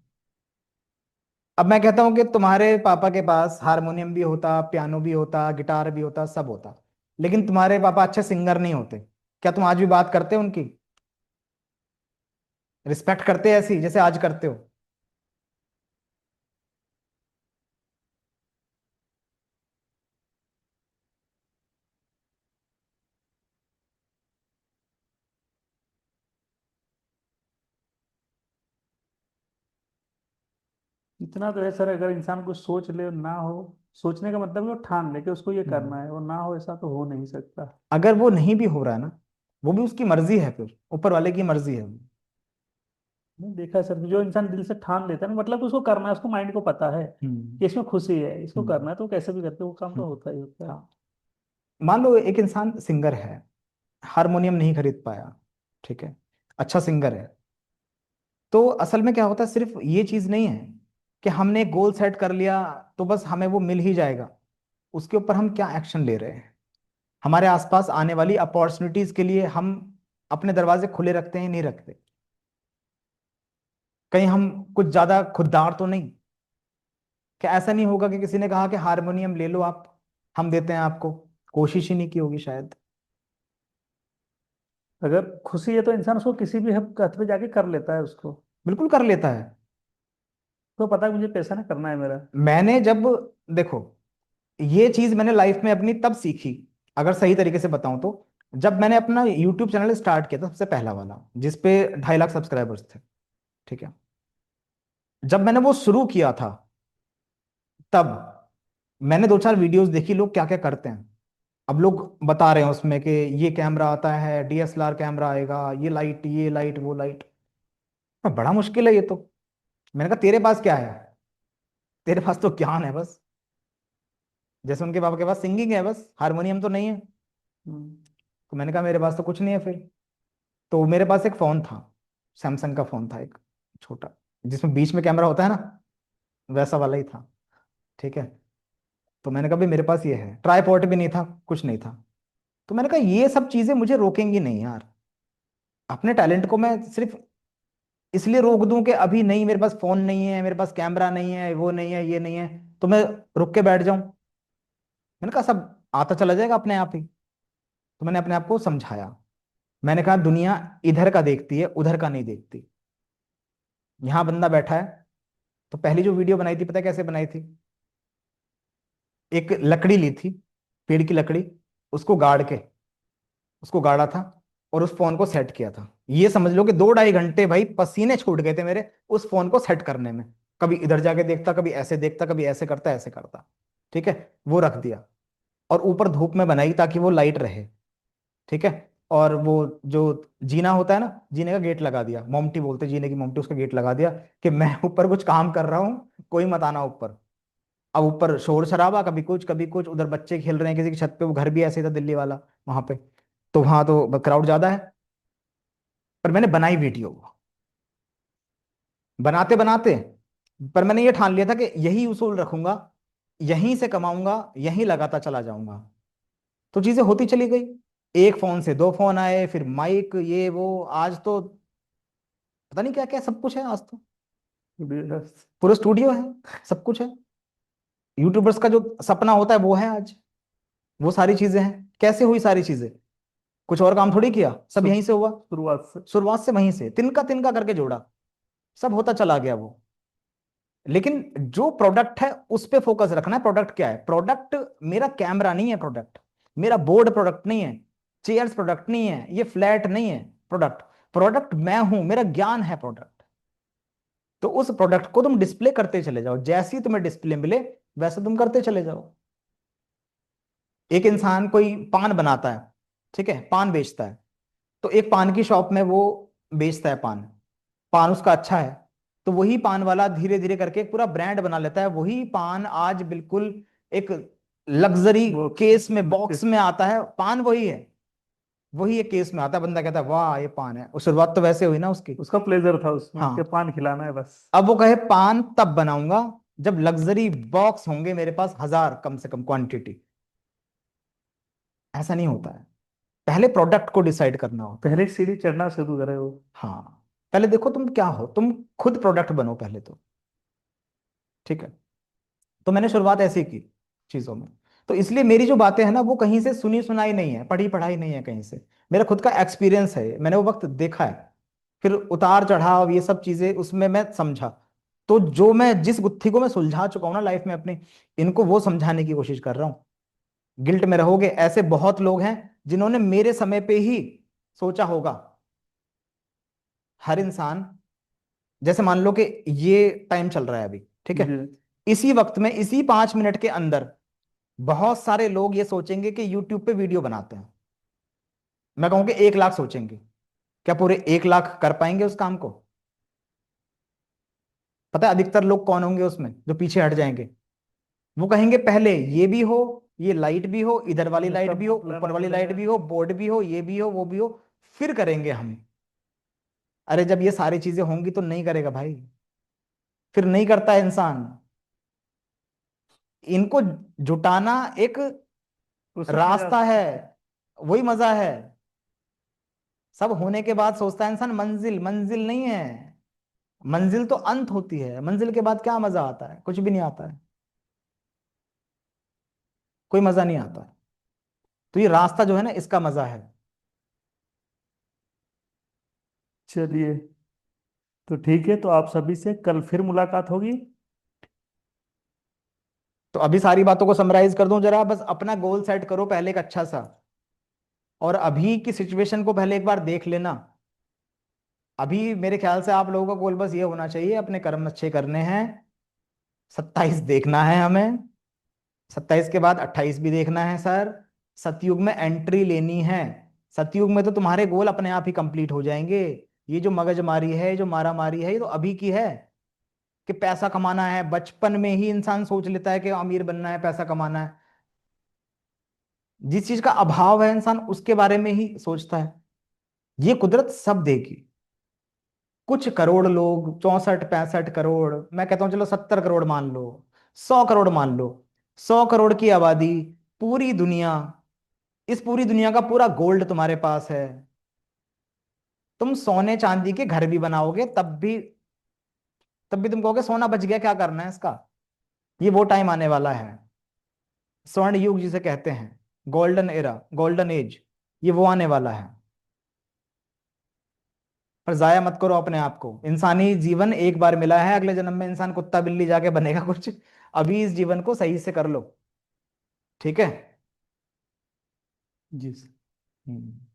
अब मैं कहता हूं कि तुम्हारे पापा के पास हारमोनियम भी होता, पियानो भी होता, गिटार भी होता, सब होता, लेकिन तुम्हारे पापा अच्छे सिंगर नहीं होते, क्या तुम आज भी बात करते हो उनकी, रिस्पेक्ट करते ऐसी जैसे आज करते हो? इतना तो है सर, अगर इंसान कुछ सोच ले और ना हो, सोचने का मतलब है वो ठान ले कि उसको ये हम्म। करना है, और ना हो, ऐसा तो हो नहीं सकता। अगर वो नहीं भी हो रहा है ना, वो भी उसकी मर्जी है, फिर ऊपर वाले की मर्जी है वो। नहीं देखा है सर, जो इंसान दिल से ठान लेता है ना, मतलब उसको करना है, उसको माइंड को पता है हम्म। कि इसमें खुशी है, इसको हम्म। करना है, तो वो कैसे भी करके वो काम तो हम्म। होता ही होता है। हाँ, मान लो एक इंसान सिंगर है, हारमोनियम नहीं खरीद पाया, ठीक है, अच्छा सिंगर है। तो असल में क्या होता है, सिर्फ ये चीज नहीं है कि हमने गोल सेट कर लिया तो बस हमें वो मिल ही जाएगा। उसके ऊपर हम क्या एक्शन ले रहे हैं, हमारे आसपास आने वाली अपॉर्चुनिटीज के लिए हम अपने दरवाजे खुले रखते हैं नहीं रखते, कहीं हम कुछ ज्यादा खुददार तो नहीं, कि ऐसा नहीं होगा कि किसी ने कहा कि हारमोनियम ले लो आप, हम देते हैं आपको, कोशिश ही नहीं की होगी शायद। अगर खुशी है तो इंसान उसको किसी भी हद पे जाके कर लेता है उसको। बिल्कुल कर लेता है। तो पता है मुझे पैसा ना करना है मेरा। मैंने जब, देखो, ये चीज मैंने लाइफ में अपनी तब सीखी, अगर सही तरीके से बताऊं तो, जब मैंने अपना यूट्यूब चैनल स्टार्ट किया था, सबसे पहला वाला जिसपे 2.5 लाख सब्सक्राइबर्स थे। ठीक है, जब मैंने वो शुरू किया था, तब मैंने 2-4 वीडियोस देखी लोग क्या क्या करते हैं। अब लोग बता रहे हैं उसमें कि ये कैमरा आता है, डीएसएलआर कैमरा आएगा, ये लाइट वो लाइट। बड़ा मुश्किल है ये तो। मैंने कहा तेरे पास क्या है, तेरे पास तो ज्ञान है बस, जैसे उनके पापा के पास सिंगिंग है बस, हारमोनियम तो नहीं है। हम्म। तो मैंने कहा मेरे पास तो कुछ नहीं है फिर। तो मेरे पास एक फोन था, सैमसंग का फोन था एक, छोटा, जिसमें बीच में कैमरा होता है ना, वैसा वाला ही था। ठीक है, तो मैंने कहा भाई मेरे पास ये है, ट्राईपॉड भी नहीं था, कुछ नहीं था। तो मैंने कहा ये सब चीजें मुझे रोकेंगी नहीं यार, अपने टैलेंट को मैं सिर्फ इसलिए रोक दूं कि अभी नहीं, मेरे पास फोन नहीं है, मेरे पास कैमरा नहीं है, वो नहीं है, ये नहीं है, तो मैं रुक के बैठ जाऊं। मैंने कहा सब आता चला जाएगा अपने आप ही। तो मैंने अपने आप को समझाया, मैंने कहा दुनिया इधर का देखती है, उधर का नहीं देखती। यहाँ बंदा बैठा है, तो पहली जो वीडियो बनाई थी पता है कैसे बनाई थी? एक लकड़ी ली थी, पेड़ की लकड़ी, उसको गाड़ के, उसको गाड़ा था, और उस फोन को सेट किया था। ये समझ लो कि 2-2.5 घंटे भाई पसीने छूट गए थे मेरे उस फोन को सेट करने में। कभी इधर जाके देखता, कभी ऐसे देखता, कभी ऐसे करता, ऐसे करता। ठीक है, वो रख दिया, और ऊपर धूप में बनाई ताकि वो लाइट रहे। ठीक है, और वो जो जीना होता है ना, जीने का गेट लगा दिया, मोमटी बोलते हैं, जीने की मोमटी, उसका गेट लगा दिया कि मैं ऊपर कुछ काम कर रहा हूँ, कोई मत आना ऊपर। अब ऊपर शोर शराबा, कभी कुछ कभी कुछ, उधर बच्चे खेल रहे हैं किसी की छत पे, वो घर भी ऐसे ही था दिल्ली वाला वहां पे, तो वहां तो क्राउड ज्यादा है। पर मैंने बनाई वीडियो, बनाते बनाते, पर मैंने ये ठान लिया था कि यही उसूल रखूंगा, यहीं से कमाऊंगा, यहीं लगाता चला जाऊंगा। तो चीजें होती चली गई, एक फोन से 2 फोन आए, फिर माइक, ये वो, आज तो पता नहीं क्या क्या सब कुछ है आज तो, बिजनेस। पूरा स्टूडियो है, सब कुछ है। यूट्यूबर्स का जो सपना होता है वो है आज, वो सारी चीजें हैं। कैसे हुई सारी चीजें? कुछ और काम थोड़ी किया, सब यहीं से हुआ। शुरुआत से। शुरुआत से वहीं से तिनका तिनका करके जोड़ा, सब होता चला गया वो। लेकिन जो प्रोडक्ट है उस पे फोकस रखना है। प्रोडक्ट क्या है? प्रोडक्ट मेरा कैमरा नहीं है, प्रोडक्ट मेरा बोर्ड प्रोडक्ट नहीं है, चेयर्स प्रोडक्ट नहीं है, ये फ्लैट नहीं है प्रोडक्ट। प्रोडक्ट मैं हूं, मेरा ज्ञान है प्रोडक्ट। तो उस प्रोडक्ट को तुम डिस्प्ले करते चले जाओ, जैसे ही तुम्हें डिस्प्ले मिले वैसे तुम करते चले जाओ। एक इंसान कोई पान बनाता है, ठीक है, पान बेचता है, तो एक पान की शॉप में वो बेचता है पान, पान उसका अच्छा है, तो वही पान वाला धीरे धीरे करके एक पूरा ब्रांड बना लेता है। वही पान आज बिल्कुल एक लग्जरी बॉक्स। केस में, बॉक्स में आता है, पान वही है, वही एक केस में आता है, बंदा कहता है वाह ये पान है। और शुरुआत तो वैसे हुई ना उसकी। उसका प्लेजर था उसमें कि हाँ, पान खिलाना है बस। अब वो कहे पान तब बनाऊंगा जब लग्जरी बॉक्स होंगे मेरे पास 1000 कम से कम क्वांटिटी। ऐसा नहीं होता है, पहले प्रोडक्ट को डिसाइड करना होता है। पहले सीढ़ी चढ़ना शुरू करे वो। हाँ, पहले देखो तुम क्या हो, तुम खुद प्रोडक्ट बनो पहले तो। ठीक है, तो मैंने शुरुआत ऐसे की चीजों में। तो इसलिए मेरी जो बातें हैं ना, वो कहीं से सुनी सुनाई नहीं है, पढ़ी पढ़ाई नहीं है कहीं से, मेरा खुद का एक्सपीरियंस है, मैंने वो वक्त देखा है, फिर उतार चढ़ाव ये सब चीजें उसमें मैं समझा। तो जो मैं जिस गुत्थी को मैं सुलझा चुका हूं ना लाइफ में अपनी, इनको वो समझाने की कोशिश कर रहा हूँ। गिल्ट में रहोगे, ऐसे बहुत लोग हैं जिन्होंने मेरे समय पे ही सोचा होगा। हर इंसान, जैसे मान लो कि ये टाइम चल रहा है अभी, ठीक है, जी। इसी वक्त में, इसी 5 मिनट के अंदर बहुत सारे लोग ये सोचेंगे कि यूट्यूब पे वीडियो बनाते हैं। मैं कहूँ कि 1 लाख सोचेंगे, क्या पूरे 1 लाख कर पाएंगे उस काम को? पता है अधिकतर लोग कौन होंगे उसमें जो पीछे हट जाएंगे? वो कहेंगे पहले ये भी हो, ये लाइट भी हो, इधर वाली लाइट सब भी हो, ऊपर लाना वाली लाइट पड़ेगा। भी हो, बोर्ड भी हो, ये भी हो, वो भी हो, फिर करेंगे हम। अरे जब ये सारी चीजें होंगी तो नहीं करेगा भाई, फिर नहीं करता है इंसान। इनको जुटाना एक उसमें मजा। रास्ता है, वही मजा है। सब होने के बाद सोचता है इंसान मंजिल, मंजिल नहीं है। मंजिल तो अंत होती है, मंजिल के बाद क्या मजा आता है? कुछ भी नहीं आता है, कोई मजा नहीं आता है। तो ये रास्ता जो है ना, इसका मजा है। चलिए, तो ठीक है, तो आप सभी से कल फिर मुलाकात होगी। तो अभी सारी बातों को समराइज कर दूं जरा, बस अपना गोल सेट करो पहले एक अच्छा सा, और अभी की सिचुएशन को पहले एक बार देख लेना। अभी मेरे ख्याल से आप लोगों का गोल बस ये होना चाहिए, अपने कर्म अच्छे करने हैं। 27 देखना है हमें, 27 के बाद 28 भी देखना है सर। सतयुग में एंट्री लेनी है। सतयुग में तो तुम्हारे गोल अपने आप ही कंप्लीट हो जाएंगे। ये जो मगजमारी है, जो मारा मारी है, ये तो अभी की है। कि पैसा कमाना है, बचपन में ही इंसान सोच लेता है कि अमीर बनना है, पैसा कमाना है। जिस चीज का अभाव है इंसान उसके बारे में ही सोचता है। ये कुदरत सब देगी। कुछ करोड़ लोग, 64 65 करोड़, मैं कहता हूं चलो 70 करोड़ मान लो, 100 करोड़ मान लो, 100 करोड़ की आबादी, पूरी दुनिया, इस पूरी दुनिया का पूरा गोल्ड तुम्हारे पास है। तुम सोने चांदी के घर भी बनाओगे तब भी तुम कहोगे सोना बच गया, क्या करना है इसका। ये वो टाइम आने वाला है, स्वर्ण युग जिसे कहते हैं, गोल्डन एरा, गोल्डन एज, ये वो आने वाला है। पर जाया मत करो अपने आप को। इंसानी जीवन एक बार मिला है, अगले जन्म में इंसान कुत्ता बिल्ली जाके बनेगा कुछ। अभी इस जीवन को सही से कर लो, ठीक है। जी सर। हम्म।